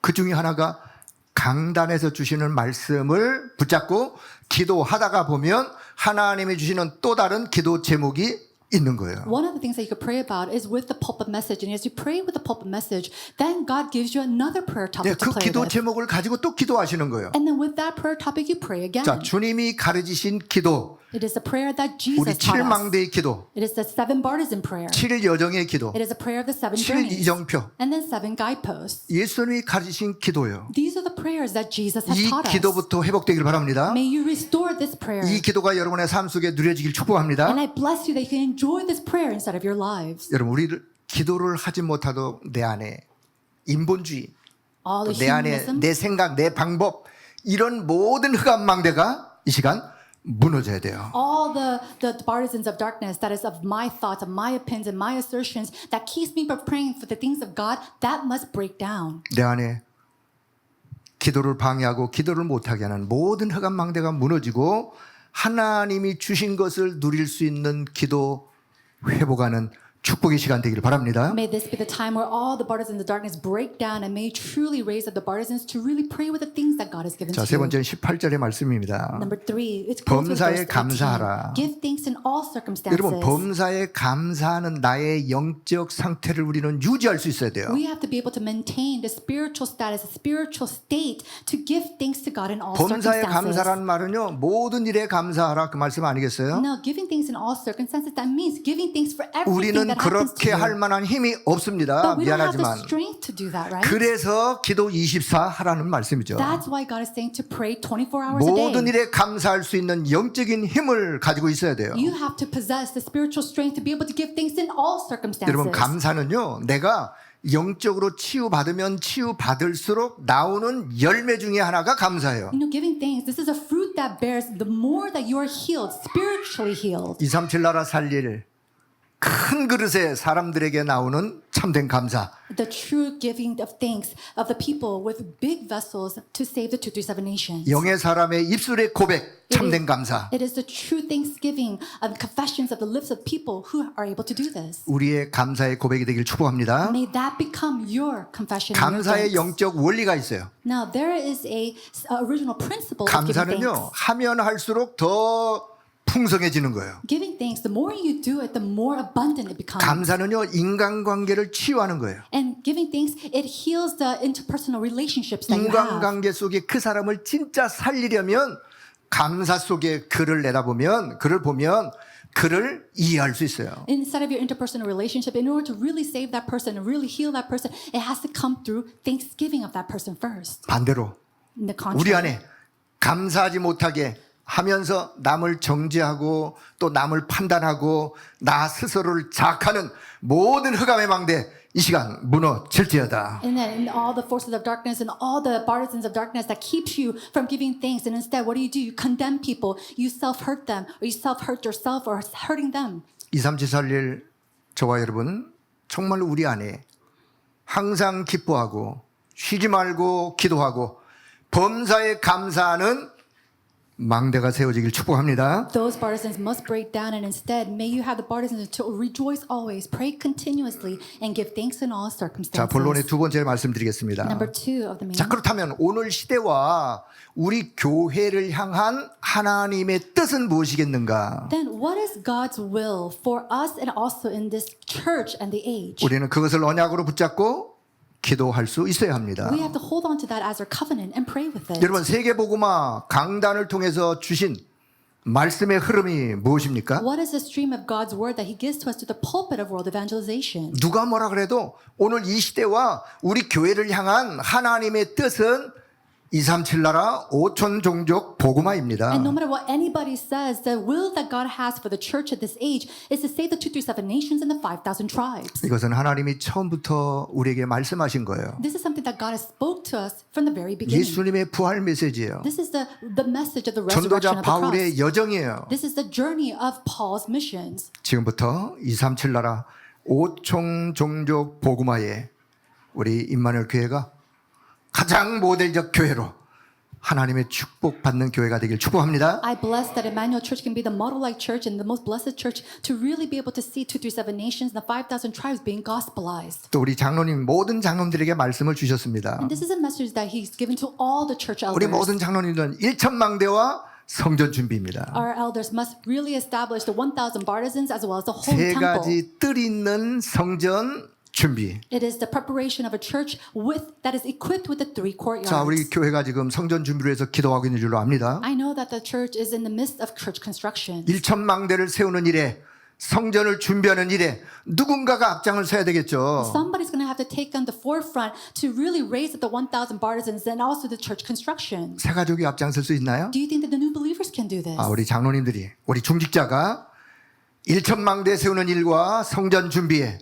그 중에 하나가 강단에서 주시는 말씀을 붙잡고 기도하다가 보면 하나님이 주시는 또 다른 기도 제목이 있는 거예요. One of the things that you could pray about is with the pulpit message. And as you pray with the pulpit message, then God gives you another prayer 네, topic to 그 pray 기도 with. 제목을 가지고 또 기도하시는 거예요. And then with that prayer topic, you pray again. 자, 주님이 가르치신 기도, It is the prayer that 우리 Jesus taught us. 7망대의 기도, It is the 7 partisan prayer. 7일 여정의 기도, It is a prayer of the 7 7 journeys. 이정표. And then 7 guideposts. 예수님이 가르치신 기도예요. These are the prayers that Jesus has 이 taught us. 기도부터 회복되길 바랍니다. May you restore this prayer. 이 기도가 여러분의 삶 속에 누려지길 축복합니다. And I bless you that you can enjoy this prayer inside of your lives. 여러분, 우리를 기도를 하지 못하도 내 안에 인본주의, All the 내 안에 humanism, 내 생각, 내 방법 이런 모든 흑암망대가 이 시간 무너져야 돼요. all the partisans of darkness, that is of my thoughts, of my opinions, and my assertions, that keeps me from praying for the things of God, that must break down. 내 안에 기도를 방해하고 기도를 못하게 하는 모든 흑암망대가 무너지고 하나님이 주신 것을 누릴 수 있는 기도 회복하는 축복의 시간 되기를 바랍니다. May this be the time where all the partisans of darkness break down and may you truly raise up the partisans to really pray with the things that God has given 자, to 세 you. 번째는 18절의 말씀입니다. Number 3, it's quoted with 범사에 verse 18. 감사하라. Give thanks in all circumstances. 여러분, 범사에 감사하는 나의 영적 상태를 우리는 유지할 수 있어야 돼요. We have to be able to maintain the spiritual status, the spiritual state to give thanks to God in all 범사에 circumstances. 감사라는 말은요, 모든 일에 감사하라 그 말씀 아니겠어요? Now, giving thanks in all circumstances, that means giving thanks for everything 우리는 that happens to 그렇게 you. 할 만한 힘이 없습니다. But we don't have the 미안하지만. strength to do that, right? 그래서 기도 24 하라는 말씀이죠. That's why God is saying to pray 24 hours a 모든 day. 일에 감사할 수 있는 영적인 힘을 가지고 있어야 돼요. You have to possess the spiritual strength to be able to give thanks in all circumstances. 여러분, 감사는요, 내가 영적으로 치유받으면 치유받을수록 나오는 열매 중에 하나가 감사예요. You know, giving thanks, this is a fruit that bears the more that you are healed, spiritually healed. 237 나라 살릴 큰 그릇에 사람들에게 나오는 참된 감사. The true giving of thanks of the people with big vessels to save the 237 nations. 영의 사람의 입술의 고백, 참된 감사. It is the true thanksgiving of confessions of the lips of people who are able to do this. 우리의 감사의 고백이 되길 축복합니다. May that become your confession. and your 감사의 thanks. 영적 원리가 있어요. Now there is a original principle of giving 감사는요, thanks. 하면 할수록 더 풍성해지는 거예요. Giving thanks, the more you do it, the more abundant it becomes. 감사는요, 인간관계를 치유하는 거예요. And giving thanks, it heals the interpersonal relationships that you have. 인간관계 속에 그 사람을 진짜 살리려면 감사 속에 그를 내다보면, 그를 보면 그를 이해할 수 있어요. Inside of your interpersonal relationship, in order to really save that person and really heal that person, it has to come through thanksgiving of that person first. 반대로 In the 우리 contrary, 안에 감사하지 못하게 하면서 남을 정죄하고 또 남을 판단하고 나 스스로를 자학하는 모든 흑암의 망대 이 시간 무너질지어다. and then in all the forces of darkness and all the partisans of darkness that keeps you from giving thanks, and instead, what do? You condemn people, you self-hurt them, or you self-hurt yourself, or hurting them. 2341 저와 여러분 정말 우리 안에 항상 기뻐하고 쉬지 말고 기도하고 범사에 감사하는 망대가 세워지길 축복합니다. Those partisans must break down, and instead, may you have the partisans to rejoice always, pray continuously, and give thanks in all 자, circumstances. 본론의 두 번째 말씀드리겠습니다. Number 2 of the main. 자, 그렇다면 오늘 시대와 우리 교회를 향한 하나님의 뜻은 무엇이겠는가? Then what is God's will for us and also in this church and the age? 우리는 그것을 언약으로 붙잡고 기도할 수 있어야 합니다. We have to hold on to that as our covenant and pray with it. 여러분, 세계복음화 강단을 통해서 주신 말씀의 흐름이 무엇입니까? What is the stream of God's word that He gives to us through the pulpit of world evangelization? 누가 뭐라 그래도 오늘 이 시대와 우리 교회를 향한 하나님의 뜻은 237 나라 5천 종족 복음화입니다. And no matter what anybody says, the will that God has for the church at this age is to save the 237 nations and the 5,000 tribes. 이것은 하나님이 처음부터 우리에게 말씀하신 거예요. This is something that God has spoke to us from the very beginning. 예수님의 부활 메시지예요. This is the message of the resurrection 전도자 of the cross. 바울의 여정이에요. This is the journey of Paul's missions. 지금부터 237 나라 5천 종족 복음화에 우리 임마누엘 교회가 가장 모델적 교회로 하나님의 축복받는 교회가 되길 축복합니다. I bless that Emmanuel Church can be the model-like church and the most blessed church to really be able to see 237 nations and the 5,000 tribes being gospelized. 또 우리 장로님 모든 장로님들에게 말씀을 주셨습니다. And this is a message that He's given to all the church 우리 elders. 모든 장로님들은 1천망대와 성전 준비입니다. Our elders must really establish the 1,000 partisans as well as the whole 세 temple. 가지 뜰 있는 성전 준비. It is the preparation of a church that is equipped with the 3 courtyards. 자, 우리 교회가 지금 성전 준비를 해서 기도하고 있는 줄로 압니다. I know that the church is in the midst of church construction. 1천망대를 세우는 일에 성전을 준비하는 일에 누군가가 앞장을 서야 되겠죠. Somebody's going to have to take on the forefront to really raise up the 1,000 partisans and also the church construction. 새 가족이 앞장설 수 있나요? Do you think that the new believers can do this? 우리 장로님들이 우리 중직자가 1천망대 세우는 일과 성전 준비에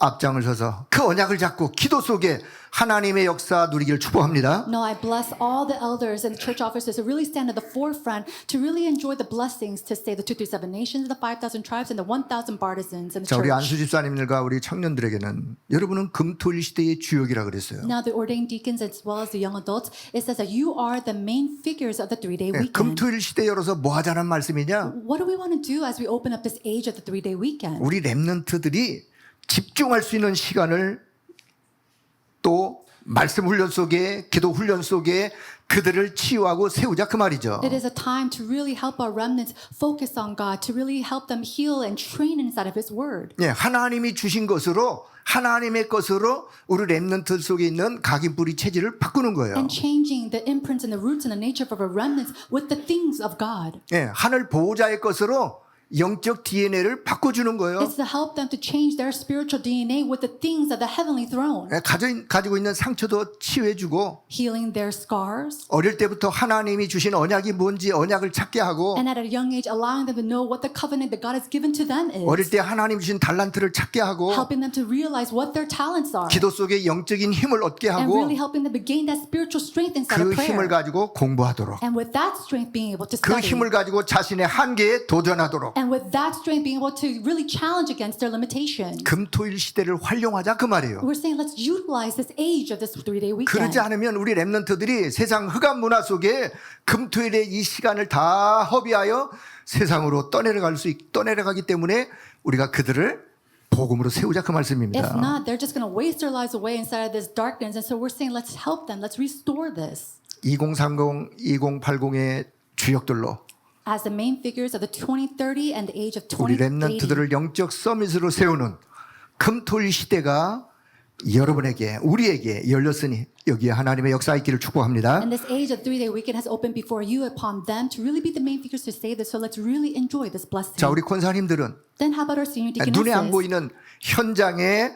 앞장을 서서 그 언약을 잡고 기도 속에 하나님의 역사 누리기를 축복합니다. No, I bless all the elders and church officers who really stand at the forefront to really enjoy the blessings to save the 237 nations, the 5,000 tribes, and the 1,000 partisans in the 자, 우리 church. 안수 집사님들과 우리 청년들에게는 여러분은 금토일 시대의 주역이라 그랬어요. Now, the ordained deacons as well as the young adults, it says that you are the main figures of the 3-day 네, weekend. 금토일 시대 열어서 뭐 하자는 말씀이냐? What do we want to do as we open up this age of the 3-day weekend? 우리 렘넌트들이 집중할 수 있는 시간을 또 말씀 훈련 속에 기도 훈련 속에 그들을 치유하고 세우자 그 말이죠. It is a time to really help our remnants focus on God, to really help them heal and train inside of His Word. 예, 하나님이 주신 것으로 하나님의 것으로 우리 렘넌트 속에 있는 각인 뿌리 체질을 바꾸는 거예요. And changing the imprints and the roots and the nature of our remnants with the things of God. 예, 하늘 보호자의 것으로 영적 DNA를 바꿔주는 거예요. It's to help them to change their spiritual DNA with the things of the heavenly throne. 예, 가지고 있는 상처도 치유해주고 Healing their scars. 어릴 때부터 하나님이 주신 언약이 뭔지 언약을 찾게 하고 And at a young age, allowing them to know what the covenant that God has given to them 어릴 is. 때 하나님 주신 달란트를 찾게 하고 Helping them to realize what their talents are. 기도 속에 영적인 힘을 얻게 And 하고 really helping them to gain that spiritual strength inside 그 of 힘을 prayer. 가지고 공부하도록 And with that strength, being able to 그 study. 힘을 가지고 자신의 한계에 도전하도록 And with that strength, being able to really challenge against their limitations. 금토일 시대를 활용하자 그 말이에요. We're saying let's utilize this age of this 3-day weekend. 그러지 않으면 우리 렘넌트들이 세상 흑암 문화 속에 금토일의 이 시간을 다 허비하여 세상으로 떠내려가기 때문에 우리가 그들을 복음으로 세우자 그 If 말씀입니다. not, they're just going to waste their lives away inside of this darkness. And so we're saying let's help them. Let's restore this. 2030, 2080의 주역들로 As the main figures of the 2030 and the age of 우리 2080. 렘넌트들을 영적 서밋으로 세우는 금토일 시대가 여러분에게 우리에게 열렸으니 여기에 하나님의 역사 있기를 축복합니다. And this age of 3-day weekend has opened before you upon them to really be the main figures to say this. So let's really enjoy this blessing. 자, 우리 권사님들은 Then how about our senior 눈에 안 deaconesses? 보이는 현장의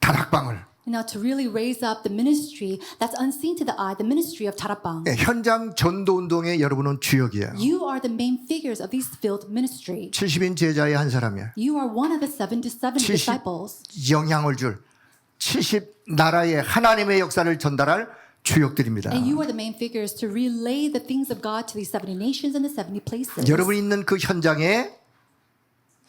다락방을 Now to really raise up the ministry that's unseen to the eye, the ministry of Tarapang. 현장 전도 운동의 여러분은 주역이에요. You are the main figures of this field ministry. 70인 제자의 한 사람이에요. You are one of the 77 disciples. 70 영향을 줄 70 나라의 하나님의 역사를 전달할 주역들입니다. And you are the main figures to relay the things of God to these 70 nations and the 70 places. 여러분이 있는 그 현장에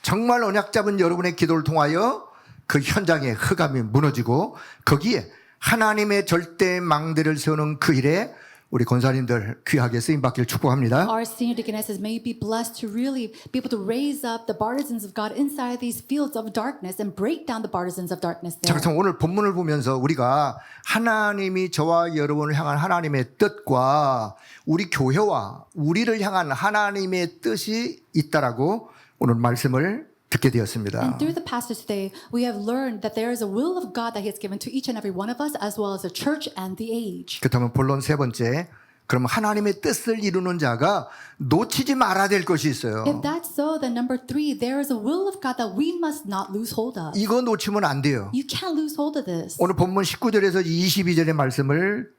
정말 언약 잡은 여러분의 기도를 통하여 그 현장의 흑암이 무너지고 거기에 하나님의 절대 망대를 세우는 그 일에 우리 권사님들 귀하게 쓰임 받기를 축복합니다. Our senior deaconesses may be blessed to really be able to raise up the partisans of God inside these fields of darkness and break down the partisans of darkness 자, there. 그래서 오늘 본문을 보면서 우리가 하나님이 저와 여러분을 향한 하나님의 뜻과 우리 교회와 우리를 향한 하나님의 뜻이 있다라고 오늘 말씀을 듣게 되었습니다. And through the passage today, we have learned that there is a will of God that He has given to each and every one of us, as well as the church and the age. 그렇다면 본론 세 번째 그럼 하나님의 뜻을 이루는 자가 놓치지 말아야 될 것이 있어요. If that's so, then number 3, there is a will of God that we must not lose hold of. 이거 놓치면 안 돼요. You can't lose hold of this. 오늘 본문 19절에서 22절의 말씀을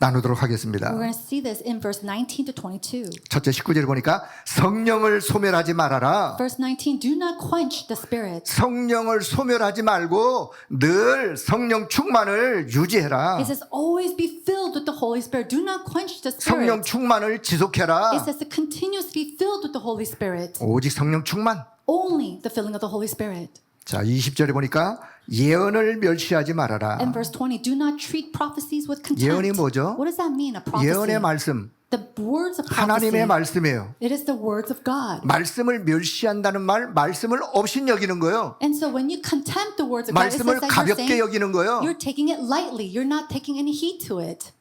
나누도록 하겠습니다. We're going to see this in verse 19 to 22. 첫째 19절 보니까 성령을 소멸하지 말아라. Verse 19, do not quench the spirit. 성령을 소멸하지 말고 늘 성령 충만을 유지해라. It says, always be filled with the Holy Spirit. Do not quench the 성령 Spirit. 충만을 It 지속해라. says to continuously be filled with the Holy Spirit. 오직 성령 충만. Only the filling of the Holy Spirit. 자, 20절에 보니까 예언을 멸시하지 말아라. And verse 20, do not treat prophecies with 예언이 contempt. 뭐죠? What does that mean, a prophecy? 예언의 말씀, The words of prophecy. 하나님의 말씀이에요. It is the words of God. 말씀을 멸시한다는 말, 말씀을 없인 여기는 거예요. And so when you contempt the words of God, it 말씀을 says that 가볍게 여기는 거예요. you're taking it lightly. You're not taking any heed to it.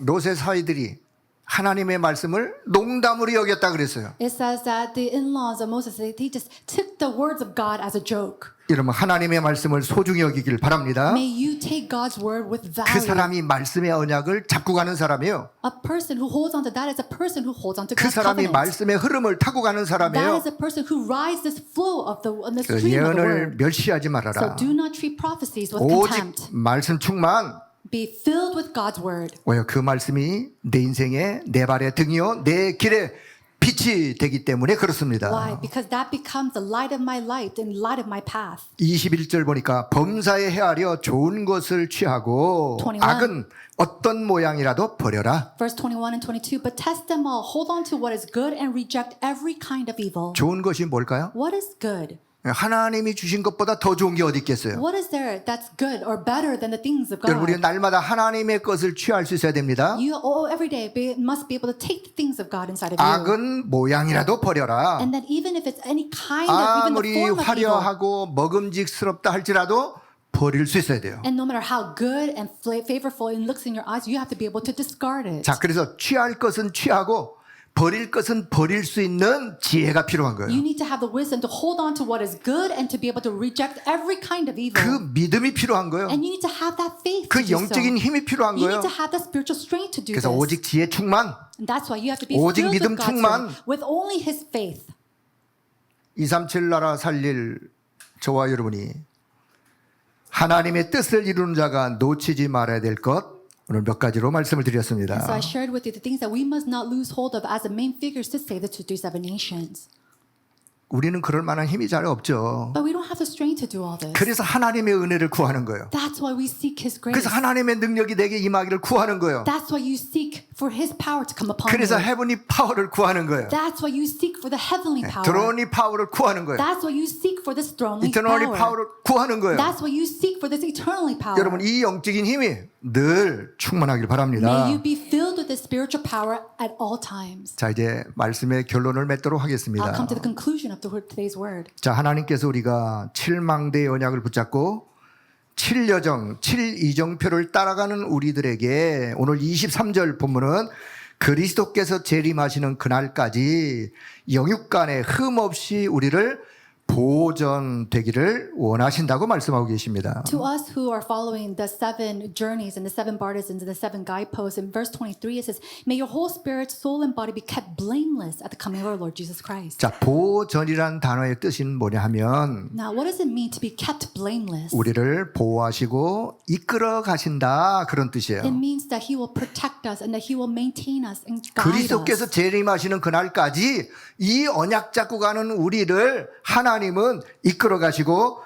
롯의 사이들이 하나님의 말씀을 농담으로 여겼다 그랬어요. It says that the in-laws of Moses, they just took the words of God as a joke. 여러분 하나님의 말씀을 소중히 여기길 바랍니다. May you take God's word with 그 value. 사람이 말씀의 언약을 잡고 가는 사람이에요. A person who holds on to that is a person who holds on to 그 God's 사람이 covenant. 말씀의 흐름을 타고 가는 That 사람이에요. is a person who rides this flow of the 그 stream of the 예언을 word. 멸시하지 So 말아라. do not treat prophecies with 오직 contempt. 말씀 충만. Be filled with God's word. 왜요? 그 말씀이 내 인생의 내 발의 등이요 내 길의 빛이 되기 때문에 그렇습니다. Why? Because that becomes the light of my light and light of my path. 21절 보니까 범사에 헤아려 좋은 것을 취하고 21. 악은 어떤 모양이라도 버려라. Verse 21 and 22, but test them all. Hold on to what is good and reject every kind of evil. 좋은 것이 뭘까요? What is good? 하나님이 주신 것보다 더 좋은 게 어디 있겠어요? What is there that's good or better than the things of 여러분 우리 God? 날마다 하나님의 것을 취할 수 있어야 됩니다. You every day must be able to take the things of God inside of you. 악은 모양이라도 버려라. And that even if it's any kind of, even the 아무리 form of evil, 화려하고 먹음직스럽다 할지라도 버릴 수 있어야 돼요. and no matter how good and favorable it looks in your eyes, you have to be able to discard it. 자, 그래서 취할 것은 취하고 버릴 것은 버릴 수 있는 지혜가 필요한 거예요. You need to have the wisdom to hold on to what is good and to be able to reject every kind of evil. 그 믿음이 필요한 거예요. And you need to have that faith 그 to do 영적인 so. 힘이 필요한 You 거예요. need to have that spiritual strength to do 그래서 this. 오직 지혜 충만, And that's why you have to be 오직 filled 믿음 with God's 충만. strength, with only His faith. 237 나라 살릴 저와 여러분이 하나님의 뜻을 이루는 자가 놓치지 말아야 될 것, 오늘 몇 가지로 말씀을 And so 드렸습니다. I shared with you the things that we must not lose hold of as the main figures to save the 237 nations. 우리는 그럴 만한 힘이 잘 없죠. But we don't have the strength to do all this. 그래서 하나님의 은혜를 구하는 거예요. That's why we seek His grace. 그래서 하나님의 능력이 내게 임하기를 구하는 거예요. That's why you seek for His power to come upon 그래서 you. 헤븐리 파워를 구하는 거예요. That's why you seek for the heavenly power. 드론이 파워를 구하는 거예요. That's why you seek for this thronely 이터널리 power. 파워를 구하는 거예요. That's why you seek for this eternally power. 여러분 이 영적인 힘이 늘 충만하길 바랍니다. May you be filled with this spiritual power at all times. 자 이제 말씀의 결론을 맺도록 하겠습니다. I'll come to the conclusion of today's word. 자 하나님께서 우리가 7망대의 언약을 붙잡고 7여정, 7이정표를 따라가는 우리들에게 오늘 23절 본문은 그리스도께서 재림하시는 그날까지 영육간에 흠 없이 우리를 보존되기를 원하신다고 말씀하고 계십니다. To us who are following the 7 journeys and the 7 partisans and the 7 guideposts, in verse 23 it says, May your whole spirit, soul, and body be kept blameless at the coming of our Lord Jesus Christ. 자 보존이란 단어의 뜻은 뭐냐 하면 Now, what does it mean to be kept blameless? 우리를 보호하시고 이끌어 가신다 그런 뜻이에요. It means that He will protect us and that He will maintain us and guide 그리스도께서 us. 재림하시는 그날까지 이 언약 잡고 가는 우리를 하나님은 이끌어 가시고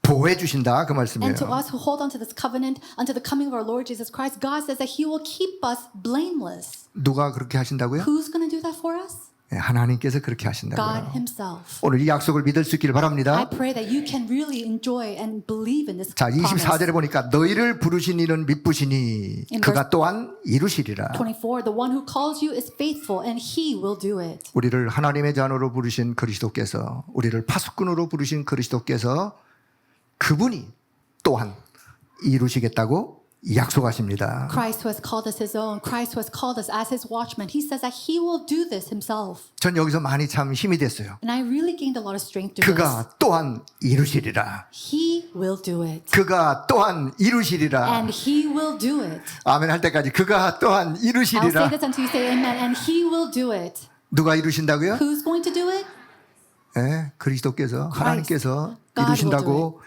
보호해 주신다 그 말씀이에요. And to us who hold on to this covenant until the coming of our Lord Jesus Christ, God says that He will keep us blameless. 누가 그렇게 하신다고요? Who's going to do that for us? 네, 하나님께서 그렇게 God 하신다고요. Himself. 오늘 이 약속을 믿을 수 있기를 I 바랍니다. pray that you can really enjoy and believe in this 자, promise. 24절에 보니까 너희를 부르신 이는 믿으시니 그가 또한 이루시리라. 24, the one who calls you is faithful and He will do it. 우리를 하나님의 자녀로 부르신 그리스도께서 우리를 파수꾼으로 부르신 그리스도께서 그분이 또한 이루시겠다고 약속하십니다. Christ who has called us his own, Christ who has called us as his watchman, he says that he will do this himself. 전 여기서 많이 참 힘이 됐어요. And I really gained a lot of strength through this. 그가 또한 이루시리라. He will do it. 그가 또한 이루시리라. And he will do it. 아멘 할 때까지 그가 또한 I'll say 이루시리라. this until you say amen. And he will do it. 누가 이루신다고요? Who's going to do it? 예, 그리스도께서 하나님께서 God will 이루신다고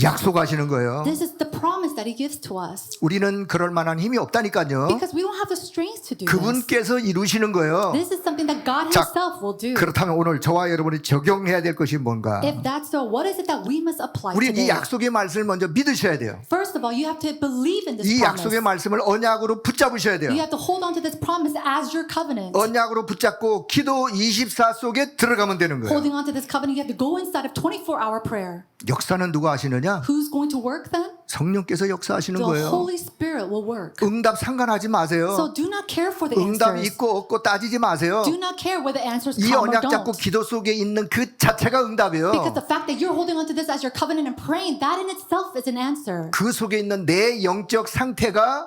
약속하시는 거예요. This is the promise that he gives to us. 우리는 그럴 만한 힘이 없다니까요. Because we don't have the strength to do this. 그분께서 이루시는 거예요. This is something that God 자, himself will do. 그렇다면 오늘 저와 여러분이 적용해야 될 것이 뭔가? If that's so, what is it that we must apply 우리는 이 today? 약속의 말씀을 먼저 믿으셔야 돼요. First of all, you have to believe in this 이 promise. 약속의 말씀을 언약으로 붙잡으셔야 돼요. You have to hold on to this promise as your covenant. 언약으로 붙잡고 기도 24 속에 들어가면 되는 거예요. Holding on to this covenant, you have to go inside of 24-hour prayer. 역사는 누가 하시느냐? Who's going to work then? 성령께서 역사하시는 The 거예요. Holy Spirit will work. 응답 상관하지 마세요. So do not care for the 응답 answers. 있고 없고 따지지 마세요. Do not care whether the answers 이 come or 언약 잡고 don't. 기도 속에 있는 그 자체가 응답이에요. Because the fact that you're holding on to this as your covenant and praying, that in itself is an answer. 그 속에 있는 내 영적 상태가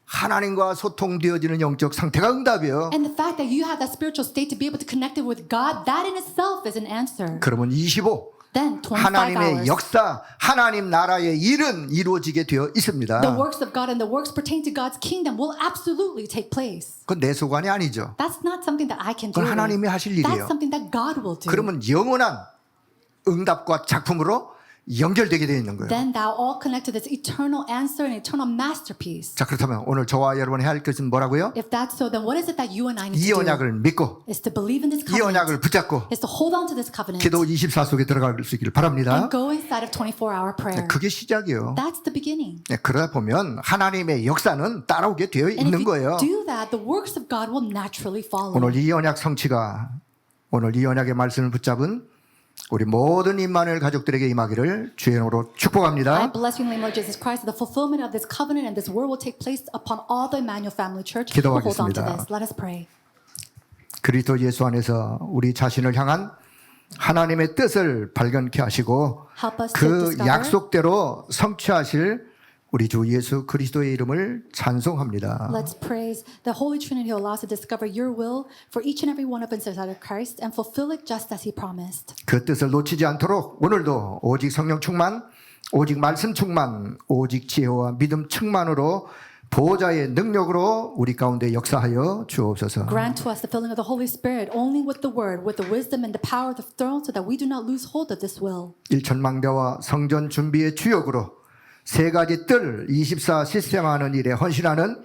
하나님과 소통되어지는 영적 상태가 응답이에요. And the fact that you have that spiritual state to be able to connect it with God, that in itself is an answer. 그러면 25 Then 25 하나님의 hours. 역사, 하나님 나라의 일은 이루어지게 되어 있습니다. The works of God and the works pertaining to God's kingdom will absolutely take place. 그건 내 소관이 아니죠. That's not something that I can do. 그건 하나님이 하실 일이에요. That's something that God will do. 그러면 영원한 응답과 작품으로 연결되게 되어 있는 거예요. Then thou all connect to this eternal answer and eternal masterpiece. 자, 그렇다면 오늘 저와 여러분이 할 것은 뭐라고요? If that's so, then what is it that you and I need 이 to do? 언약을 믿고 Is to believe in this 이 언약을 covenant. 붙잡고 Is to hold on to this covenant. 기도 24 속에 들어갈 수 있기를 바랍니다. And go inside of 24-hour prayer. 그게 시작이에요. That's the beginning. 네, 그러다 보면 하나님의 역사는 따라오게 되어 And if 있는 you 거예요. do that, the works of God will naturally follow. 오늘 이 언약 성취가 오늘 이 언약의 말씀을 붙잡은 우리 모든 임마누엘 가족들에게 임하기를 주의 이름으로 I 축복합니다. bless you in the name of Jesus Christ. The fulfillment of this covenant and this word will take place upon all the Emmanuel Family Church who hold on to 기도하겠습니다. this. Let us pray. 그리스도 예수 안에서 우리 자신을 향한 하나님의 뜻을 발견케 하시고 Help us to 그 discover 약속대로 성취하실 우리 주 예수 그리스도의 이름을 찬송합니다. Let's praise the Holy Trinity who allows us to discover your will for each and every one of us inside of Christ and fulfill it just as He promised. 그 뜻을 놓치지 않도록 오늘도 오직 성령 충만, 오직 말씀 충만, 오직 지혜와 믿음 충만으로 보호자의 능력으로 우리 가운데 역사하여 주옵소서. Grant to us the filling of the Holy Spirit only with the word, with the wisdom and the power of the throne so that we do not lose hold of this will. 일천망대와 성전 준비의 주역으로 세 가지 뜰 24 시스템하는 일에 헌신하는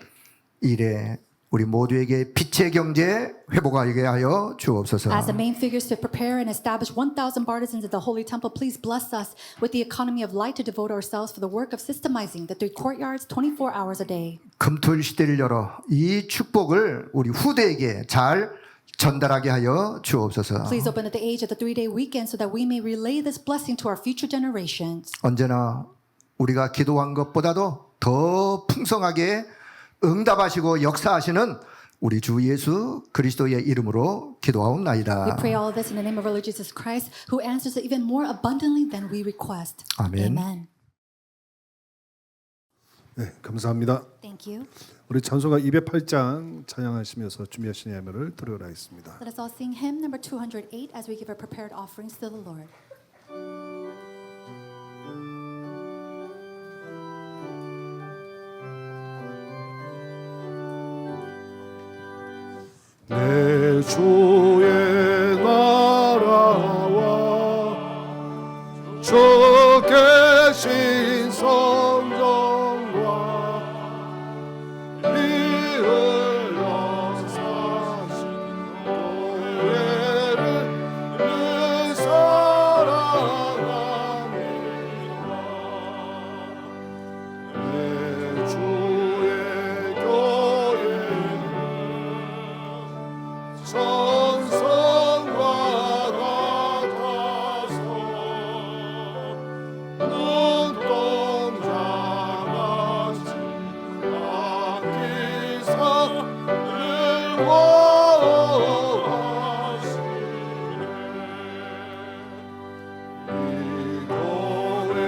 일에 우리 모두에게 빛의 경제 회복하게 하여 주옵소서. As the main figures to prepare and establish 1,000 partisans of the Holy Temple, please bless us with the economy of light to devote ourselves for the work of systemizing the 3 courtyards 24 hours a day. 금토일 시대를 열어 이 축복을 우리 후대에게 잘 전달하게 하여 주옵소서. Please open at the age of the 3-day weekend so that we may relay this blessing to our future generations. 언제나 우리가 기도한 것보다도 더 풍성하게 응답하시고 역사하시는 우리 주 예수 그리스도의 이름으로 We 기도하옵나이다. pray all of this in the name of our Lord Jesus Christ, who answers it even more abundantly than we request. 아멘. Amen. 네, 감사합니다. Thank you. 우리 찬송가 208장 찬양하시면서 준비하신 예물을 드리도록 하겠습니다. Let us all sing hymn number 208 as we give our prepared offerings to the Lord. 내 주의 나라와 주 계신 성전과 이을 역사하신 교회를 늘 사랑합니다. 내 주의 교회는 성성과 같아서 눈동자같이 아끼사 늘 보호하시네. 이 교회를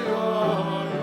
위하여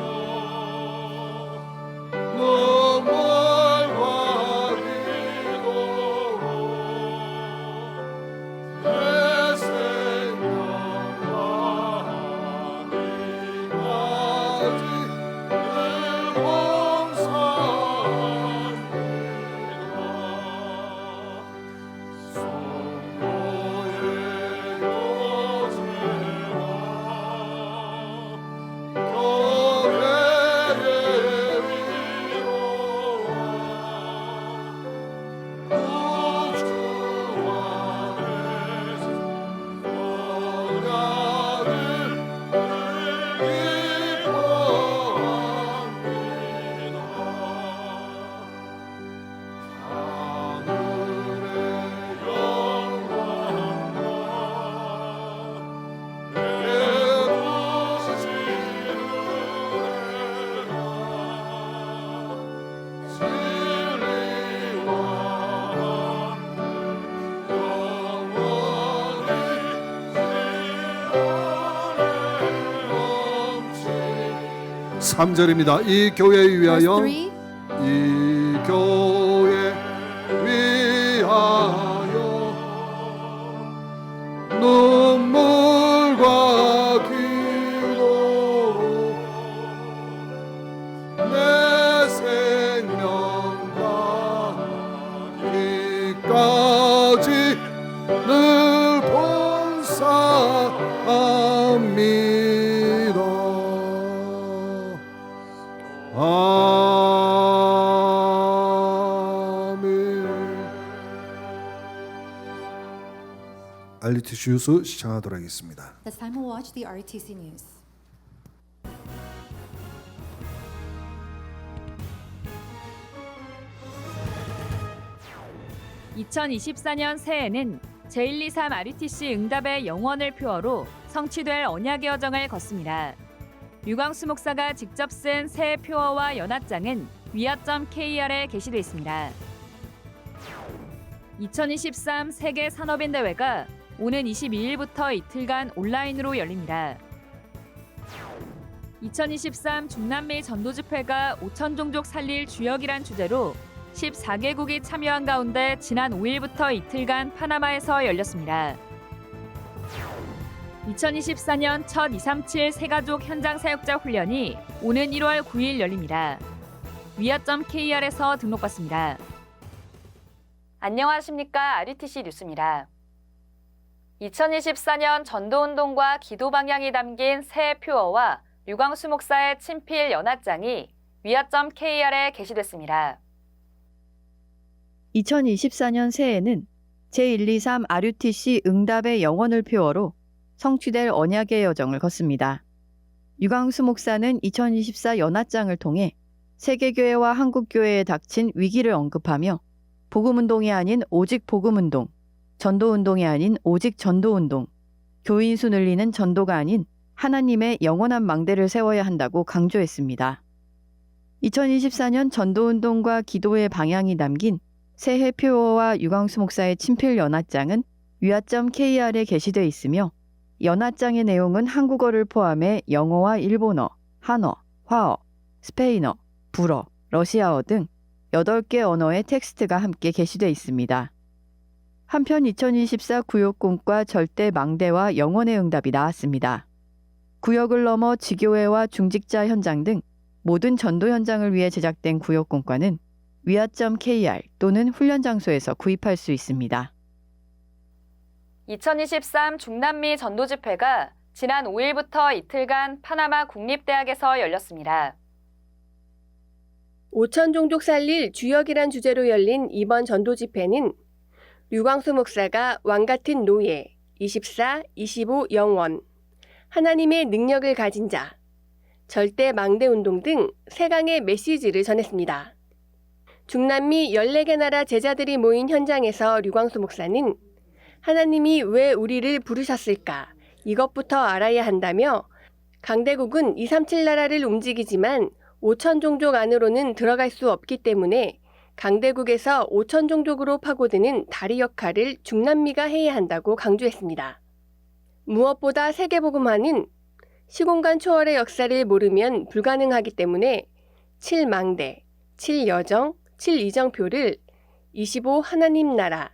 3절입니다. 이 교회 Verse 위하여 3. 이 교회 위하여 눈물과 기도로 내 생명과 기까지 늘 봉사합니다. RTC 뉴스 시청하도록 하겠습니다. This time we'll watch the RTC news. (2024년) 새해에는 제123 RUTC 응답의 영원을 표어로 성취될 언약의 여정을 걷습니다. 류광수 목사가 직접 쓴 새해 표어와 연합장은 위아.kr에 게시돼 있습니다. 2023 세계 산업인 대회가 오는 22일부터 이틀간 온라인으로 열립니다. 2023 중남미 전도집회가 5천 종족 살릴 주역이란 주제로 14개국이 참여한 가운데 지난 5일부터 이틀간 파나마에서 열렸습니다. 2024년 첫 237 새가족 현장 사역자 훈련이 오는 1월 9일 열립니다. 위아.kr에서 등록받습니다. 안녕하십니까. RUTC 뉴스입니다. 2024년 전도운동과 기도 방향이 담긴 새해 표어와 류광수 목사의 친필 연합장이 위아.kr에 게시됐습니다. 2024년 새해에는 제123 RUTC 응답의 영원을 표어로 성취될 언약의 여정을 걷습니다. 류광수 목사는 2024 연합장을 통해 세계교회와 한국교회에 닥친 위기를 언급하며 복음운동이 아닌 오직 복음운동, 전도운동이 아닌 오직 전도운동, 교인 수 늘리는 전도가 아닌 하나님의 영원한 망대를 세워야 한다고 강조했습니다. 2024년 전도운동과 기도의 방향이 담긴 새해 표어와 류광수 목사의 친필 연합장은 위아.kr에 게시되어 있으며 연합장의 내용은 한국어를 포함해 영어와 일본어, 한어, 화어, 스페인어, 불어, 러시아어 등 8개 언어의 텍스트가 함께 게시되어 있습니다. 한편 2024 구역공과 절대 망대와 영원의 응답이 나왔습니다. 구역을 넘어 지교회와 중직자 현장 등 모든 전도 현장을 위해 제작된 구역공과는 위아.kr 또는 훈련 장소에서 구입할 수 있습니다. 2023 중남미 전도집회가 지난 5일부터 이틀간 파나마 국립대학에서 열렸습니다. 5천 종족 살릴 주역이란 주제로 열린 이번 전도집회는 류광수 목사가 왕같은 노예, 24, 25 영원, 하나님의 능력을 가진 자, 절대 망대운동 등 3강의 메시지를 전했습니다. 중남미 14개 나라 제자들이 모인 현장에서 류광수 목사는 하나님이 왜 우리를 부르셨을까 이것부터 알아야 한다며 강대국은 237 나라를 움직이지만 5천 종족 안으로는 들어갈 수 없기 때문에 강대국에서 5천 종족으로 파고드는 다리 역할을 중남미가 해야 한다고 강조했습니다. 무엇보다 세계복음화는 시공간 초월의 역사를 모르면 불가능하기 때문에 7망대, 7여정, 7이정표를 25 하나님 나라,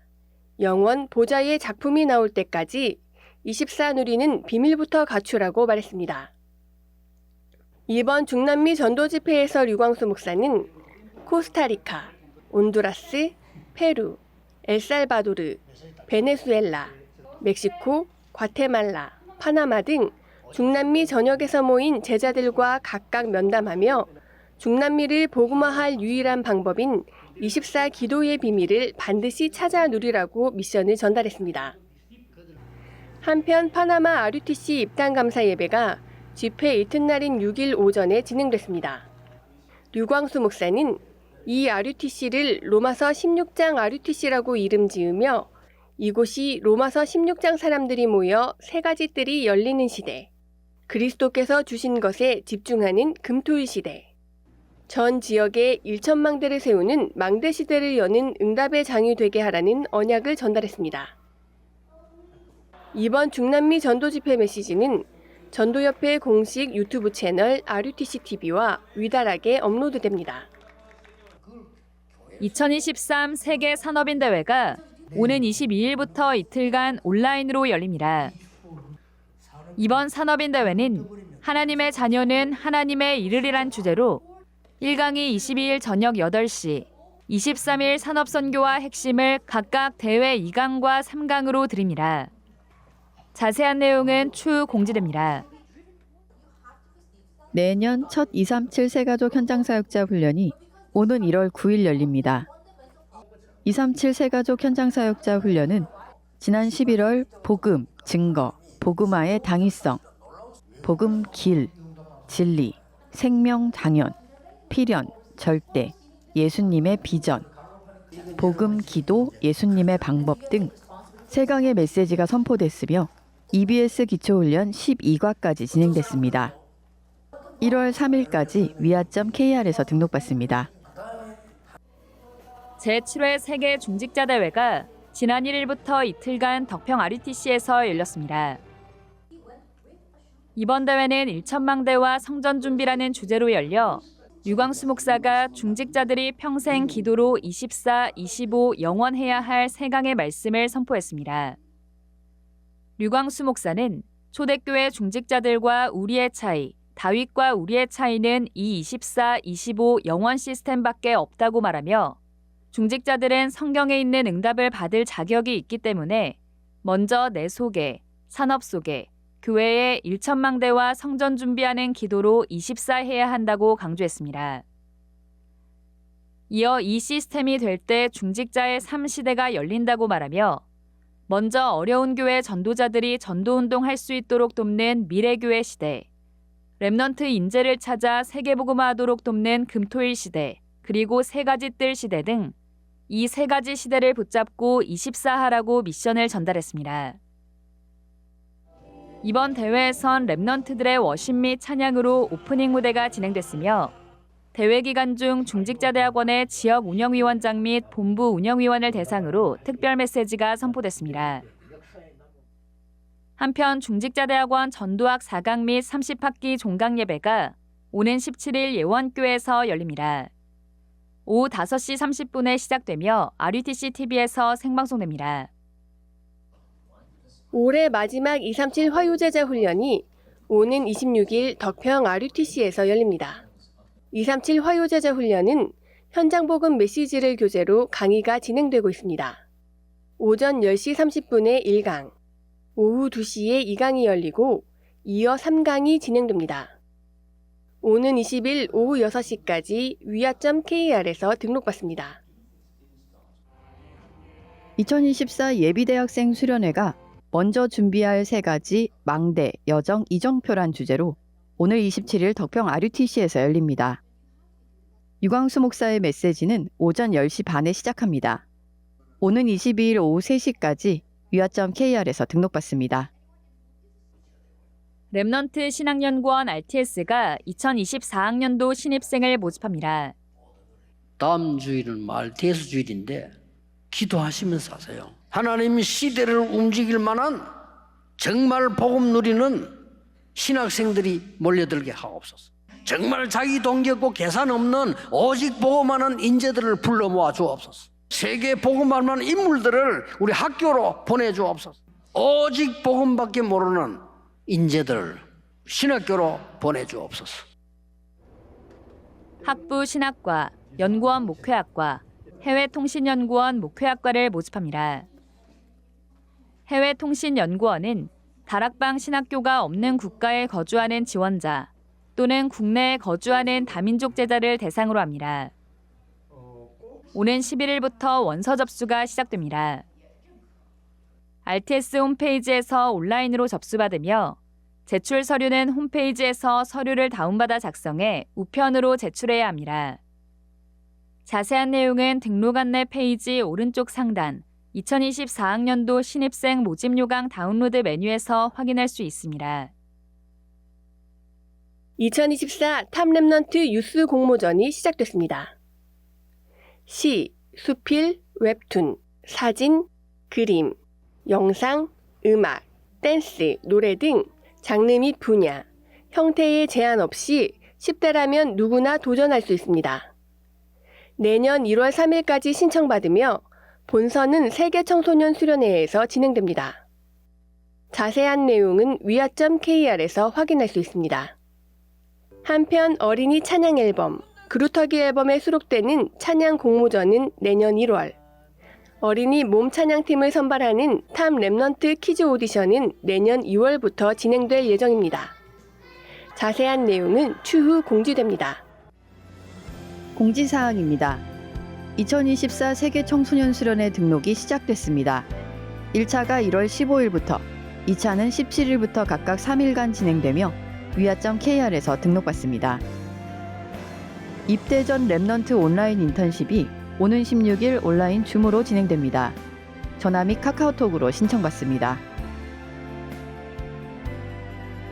영원 보좌의 작품이 나올 때까지 24 누리는 비밀부터 갖추라고 말했습니다. 이번 중남미 전도집회에서 류광수 목사는 코스타리카, 온두라스, 페루, 엘살바도르, 베네수엘라, 멕시코, 과테말라, 파나마 등 중남미 전역에서 모인 제자들과 각각 면담하며 중남미를 복음화할 유일한 방법인 24 기도의 비밀을 반드시 찾아 누리라고 미션을 전달했습니다. 한편 파나마 RUTC 입당 감사 예배가 집회 이튿날인 6일 오전에 진행됐습니다. 류광수 목사는 이 RUTC를 로마서 16장 RUTC라고 이름 지으며 이곳이 로마서 16장 사람들이 모여 3가지 뜰이 열리는 시대, 그리스도께서 주신 것에 집중하는 금토일 시대, 전 지역에 1천망대를 세우는 망대 시대를 여는 응답의 장이 되게 하라는 언약을 전달했습니다. 이번 중남미 전도 집회 메시지는 전도협회 공식 유튜브 채널 RUTC TV와 위다락에 업로드됩니다. 2023 세계 산업인 대회가 오는 22일부터 이틀간 온라인으로 열립니다. 이번 산업인 대회는 하나님의 자녀는 하나님의 이르리란 주제로 1강이 22일 저녁 8시, 23일 산업선교와 핵심을 각각 대회 2강과 3강으로 드립니다. 자세한 내용은 추후 공지됩니다. 내년 첫 237 새가족 현장사역자 훈련이 오는 1월 9일 열립니다. 237 새가족 현장사역자 훈련은 지난 11월 복음, 증거, 복음화의 당위성, 복음 길, 진리, 생명 당연, 필연, 절대, 예수님의 비전, 복음 기도, 예수님의 방법 등 3강의 메시지가 선포됐으며 EBS 기초훈련 12과까지 진행됐습니다. 1월 3일까지 위아.kr에서 등록받습니다. 제7회 세계 중직자 대회가 지난 1일부터 이틀간 덕평 RUTC에서 열렸습니다. 이번 대회는 1천망대와 성전 준비라는 주제로 열려 류광수 목사가 중직자들이 평생 기도로 24, 25 영원해야 할 3강의 말씀을 선포했습니다. 류광수 목사는 초대교회 중직자들과 우리의 차이, 다윗과 우리의 차이는 이 24, 25 영원 시스템밖에 없다고 말하며 중직자들은 성경에 있는 응답을 받을 자격이 있기 때문에 먼저 내 속에, 산업 속에, 교회의 1천망대와 성전 준비하는 기도로 24 해야 한다고 강조했습니다. 이어 이 시스템이 될 때 중직자의 삶 시대가 열린다고 말하며 먼저 어려운 교회 전도자들이 전도운동 할 수 있도록 돕는 미래교회 시대, 렘넌트 인재를 찾아 세계복음화하도록 돕는 금토일 시대, 그리고 3가지 뜰 시대 등 이 3가지 시대를 붙잡고 24하라고 미션을 전달했습니다. 이번 대회에선 렘넌트들의 워십 및 찬양으로 오프닝 무대가 진행됐으며 대회 기간 중 중직자대학원의 지역 운영위원장 및 본부 운영위원을 대상으로 특별 메시지가 선포됐습니다. 한편 중직자대학원 전도학 4강 및 30학기 종강 예배가 오는 17일 예원교회에서 열립니다. 오후 5시 30분에 시작되며 RUTC TV에서 생방송됩니다. 올해 마지막 237 화요제자 훈련이 오는 26일 덕평 RUTC에서 열립니다. 237 화요제자 훈련은 현장복음 메시지를 교재로 강의가 진행되고 있습니다. 오전 10시 30분에 1강, 오후 2시에 2강이 열리고 이어 3강이 진행됩니다. 오는 20일 오후 6시까지 위아.kr에서 등록받습니다. 2024 예비대학생 수련회가 먼저 준비할 3가지 망대, 여정, 이정표란 주제로 오늘 27일 덕평 RUTC에서 열립니다. 유광수 목사의 메시지는 오전 10시 반에 시작합니다. 오는 22일 오후 3시까지 위아.kr에서 등록받습니다. 렘넌트 신학연구원 RTS가 2024학년도 신입생을 모집합니다. 다음 주일은 말티에스 주일인데 기도하시면서 하세요. 하나님 시대를 움직일 만한 정말 복음 누리는 신학생들이 몰려들게 하옵소서. 정말 자기 동기 없고 계산 없는 오직 복음하는 인재들을 불러 모아 주옵소서. 세계 복음할 만한 인물들을 우리 학교로 보내주옵소서. 오직 복음밖에 모르는 인재들 신학교로 보내주옵소서. 학부 신학과, 연구원 목회학과, 해외통신연구원 목회학과를 모집합니다. 해외통신연구원은 다락방 신학교가 없는 국가에 거주하는 지원자 또는 국내에 거주하는 다민족 제자를 대상으로 합니다. 오는 11일부터 원서 접수가 시작됩니다. RTS 홈페이지에서 온라인으로 접수받으며 제출 서류는 홈페이지에서 서류를 다운받아 작성해 우편으로 제출해야 합니다. 자세한 내용은 등록 안내 페이지 오른쪽 상단 2024학년도 신입생 모집 요강 다운로드 메뉴에서 확인할 수 있습니다. 2024 탑랩넌트 유스 공모전이 시작됐습니다. 시, 수필, 웹툰, 사진, 그림, 영상, 음악, 댄스, 노래 등 장르 및 분야, 형태의 제한 없이 10대라면 누구나 도전할 수 있습니다. 내년 1월 3일까지 신청받으며 본선은 세계청소년 수련회에서 진행됩니다. 자세한 내용은 위아.kr에서 확인할 수 있습니다. 한편 어린이 찬양 앨범, 그루터기 앨범에 수록되는 찬양 공모전은 내년 1월, 어린이 몸 찬양팀을 선발하는 탑 랩넌트 키즈 오디션은 내년 2월부터 진행될 예정입니다. 자세한 내용은 추후 공지됩니다. 공지사항입니다. 2024 세계 청소년 수련회 등록이 시작됐습니다. 1차가 1월 15일부터, 2차는 17일부터 각각 3일간 진행되며 위아.kr에서 등록받습니다. 입대 전 랩넌트 온라인 인턴십이 오는 16일 온라인 줌으로 진행됩니다. 전화 및 카카오톡으로 신청받습니다.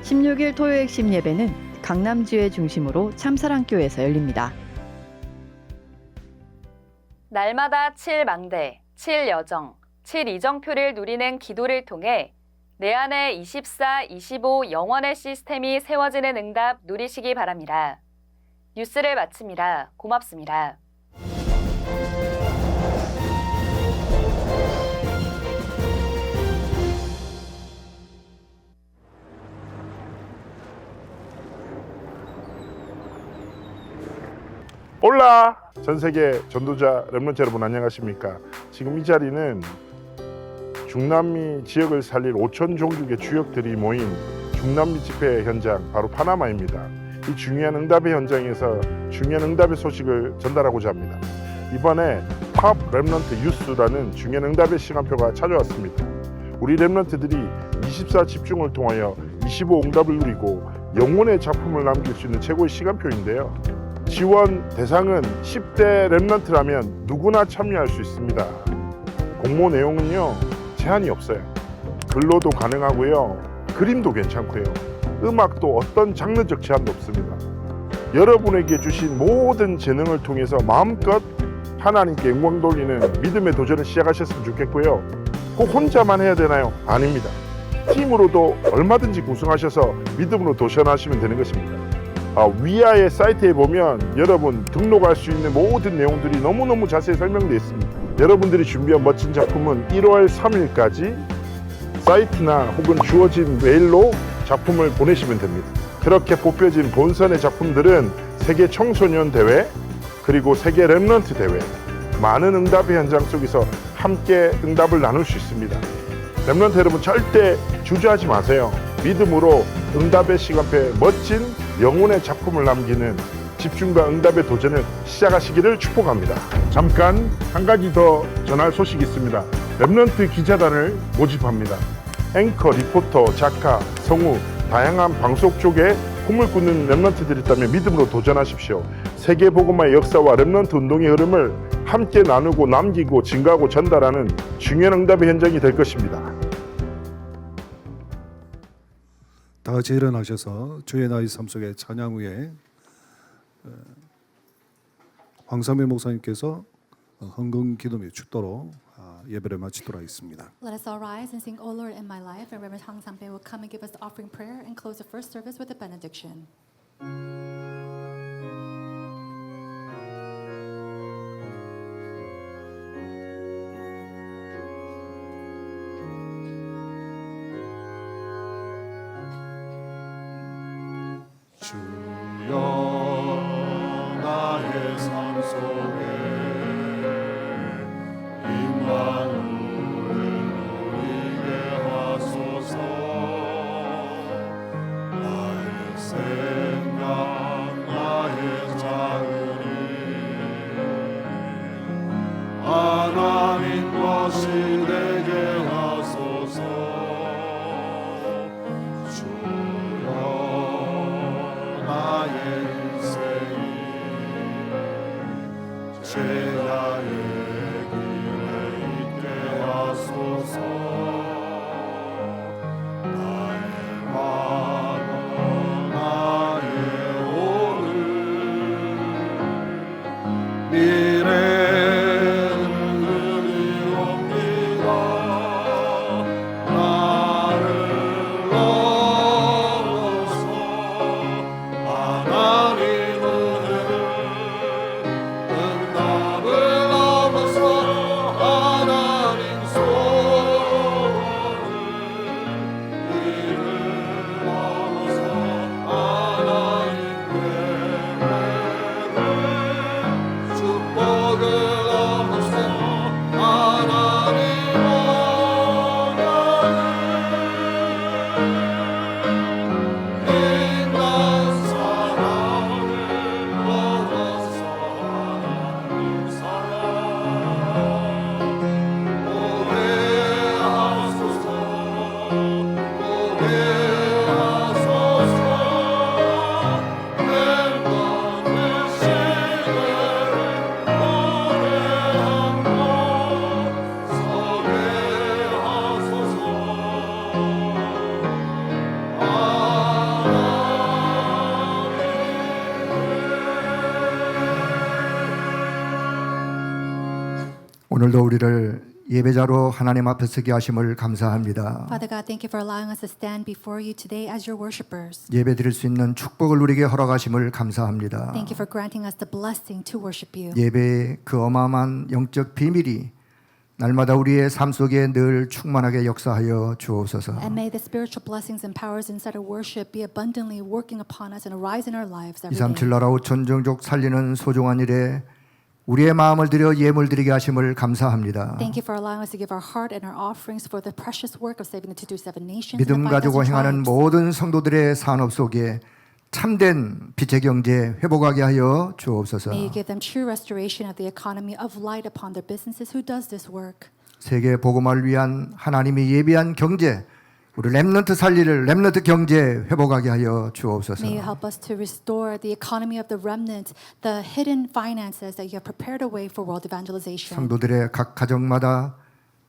16일 토요 핵심 예배는 강남지회 중심으로 참사랑교에서 열립니다. 날마다 7망대, 7여정, 7이정표를 누리는 기도를 통해 내 안에 24, 25 영원의 시스템이 세워지는 응답 누리시기 바랍니다. 뉴스를 마칩니다. 고맙습니다. 올라! 전세계 전도자 랩런트 여러분 안녕하십니까? 지금 이 자리는 중남미 지역을 살릴 5천 종족의 주역들이 모인 중남미 집회 현장 바로 파나마입니다. 이 중요한 응답의 현장에서 중요한 응답의 소식을 전달하고자 합니다. 이번에 탑 랩런트 유스라는 중요한 응답의 시간표가 찾아왔습니다. 우리 랩런트들이 24 집중을 통하여 25 응답을 누리고 영혼의 작품을 남길 수 있는 최고의 시간표인데요. 지원 대상은 10대 랩런트라면 누구나 참여할 수 있습니다. 공모 내용은요, 제한이 없어요. 글로도 가능하고요, 그림도 괜찮고요, 음악도 어떤 장르적 제한도 없습니다. 여러분에게 주신 모든 재능을 통해서 마음껏 하나님께 영광 돌리는 믿음의 도전을 시작하셨으면 좋겠고요. 꼭 혼자만 해야 되나요? 아닙니다. 팀으로도 얼마든지 구성하셔서 믿음으로 도전하시면 되는 것입니다. 위아의 사이트에 보면 여러분 등록할 수 있는 모든 내용들이 너무너무 자세히 설명되어 있습니다. 여러분들이 준비한 멋진 작품은 1월 3일까지 사이트나 혹은 주어진 메일로 작품을 보내시면 됩니다. 그렇게 뽑혀진 본선의 작품들은 세계 청소년 대회, 그리고 세계 랩런트 대회, 많은 응답의 현장 속에서 함께 응답을 나눌 수 있습니다. 랩런트 여러분 절대 주저하지 마세요. 믿음으로 응답의 시간표에 멋진 영혼의 작품을 남기는 집중과 응답의 도전을 시작하시기를 축복합니다. 잠깐 한 가지 더 전할 소식이 있습니다. 랩런트 기자단을 모집합니다. 앵커, 리포터, 작가, 성우, 다양한 방송 쪽에 꿈을 꾸는 랩런트들이 있다면 믿음으로 도전하십시오. 세계복음화의 역사와 랩런트 운동의 흐름을 함께 나누고 남기고 증가하고 전달하는 중요한 응답의 현장이 될 것입니다. 다 같이 일어나셔서 주의 나의 삶 속에 찬양 후에 황삼일 목사님께서 헌금 기도 및 축도로 예배를 마치도록 하겠습니다. Let us all rise and sing, O Lord, in my life, and Reverend Hang Sampe will come and give us the offering prayer and close the first service with a benediction. 주여 나의 삶 속에 임마누엘 우리에게 하소서. 나의 생각 나의 작은 일 하나님 것이 되게 하소서. 나의 인생이 제자의 길에 있게 하소서. 나의 마음 나의 오늘 미래를 그리옵니다. 나를 오늘도 우리를 예배자로 하나님 앞에 서게 하심을 감사합니다. Father God, thank you for allowing us to stand before you today as your worshipers. 예배 드릴 수 있는 축복을 우리에게 허락하심을 감사합니다. Thank you for granting us the blessing to worship you. 예배의 그 어마어마한 영적 비밀이 날마다 우리의 삶 속에 늘 충만하게 역사하여 주옵소서. And may the spiritual blessings and powers inside of worship be abundantly working upon us and arise in our lives every 237 day. 나라 5천 종족 살리는 소중한 일에 우리의 마음을 들여 예물 드리게 하심을 감사합니다. Thank you for allowing us to give our heart and our offerings for the precious work of saving the 237 nations. 믿음 and the 가지고 5,000 행하는 tribes. 모든 성도들의 산업 속에 참된 빛의 경제 회복하게 하여 주옵소서. May you give them true restoration of the economy of light upon their businesses. Who does this work? 세계 복음화를 위한 하나님이 예비한 경제, 우리 렘넌트 살리를 렘넌트 경제 회복하게 하여 주옵소서. May you help us to restore the economy of the remnant, the hidden finances that you have prepared a way for world evangelization. 성도들의 각 가정마다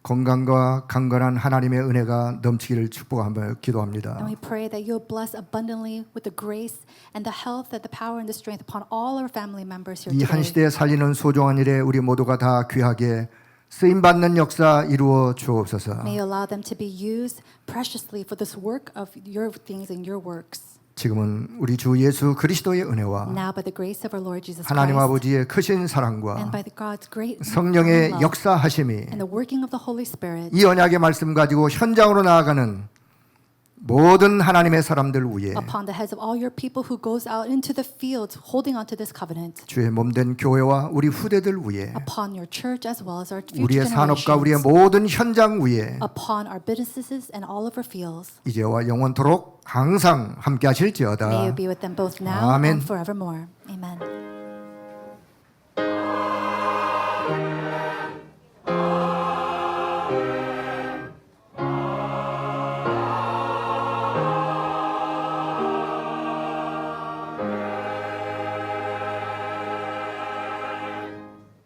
건강과 강건한 하나님의 은혜가 넘치기를 축복하며 기도합니다. And we pray that you'll bless abundantly with the grace and the health and the power and the strength upon all our family members here 이 한 today. 시대에 살리는 소중한 일에 우리 모두가 다 귀하게 쓰임 받는 역사 이루어 주옵소서. May you allow them to be used preciously for this work of your things and your works. 지금은 우리 주 예수 그리스도의 은혜와 Now by the grace of our Lord Jesus 하나님 Christ 아버지의 크신 and 사랑과 by the God's great 성령의 love 역사하심이 and the working of the Holy Spirit 이 언약의 말씀 가지고 현장으로 나아가는 모든 하나님의 사람들 위에 upon the heads of all your people who goes out into the fields holding onto this covenant, 주의 몸된 교회와 우리 후대들 위에 upon your church as well as our 우리의 future 산업과 우리의 generations, 모든 현장 위에 upon our businesses and all of our fields. 이제와 영원토록 항상 함께 May you 하실지어다. be with them both now 아멘. and forevermore. Amen.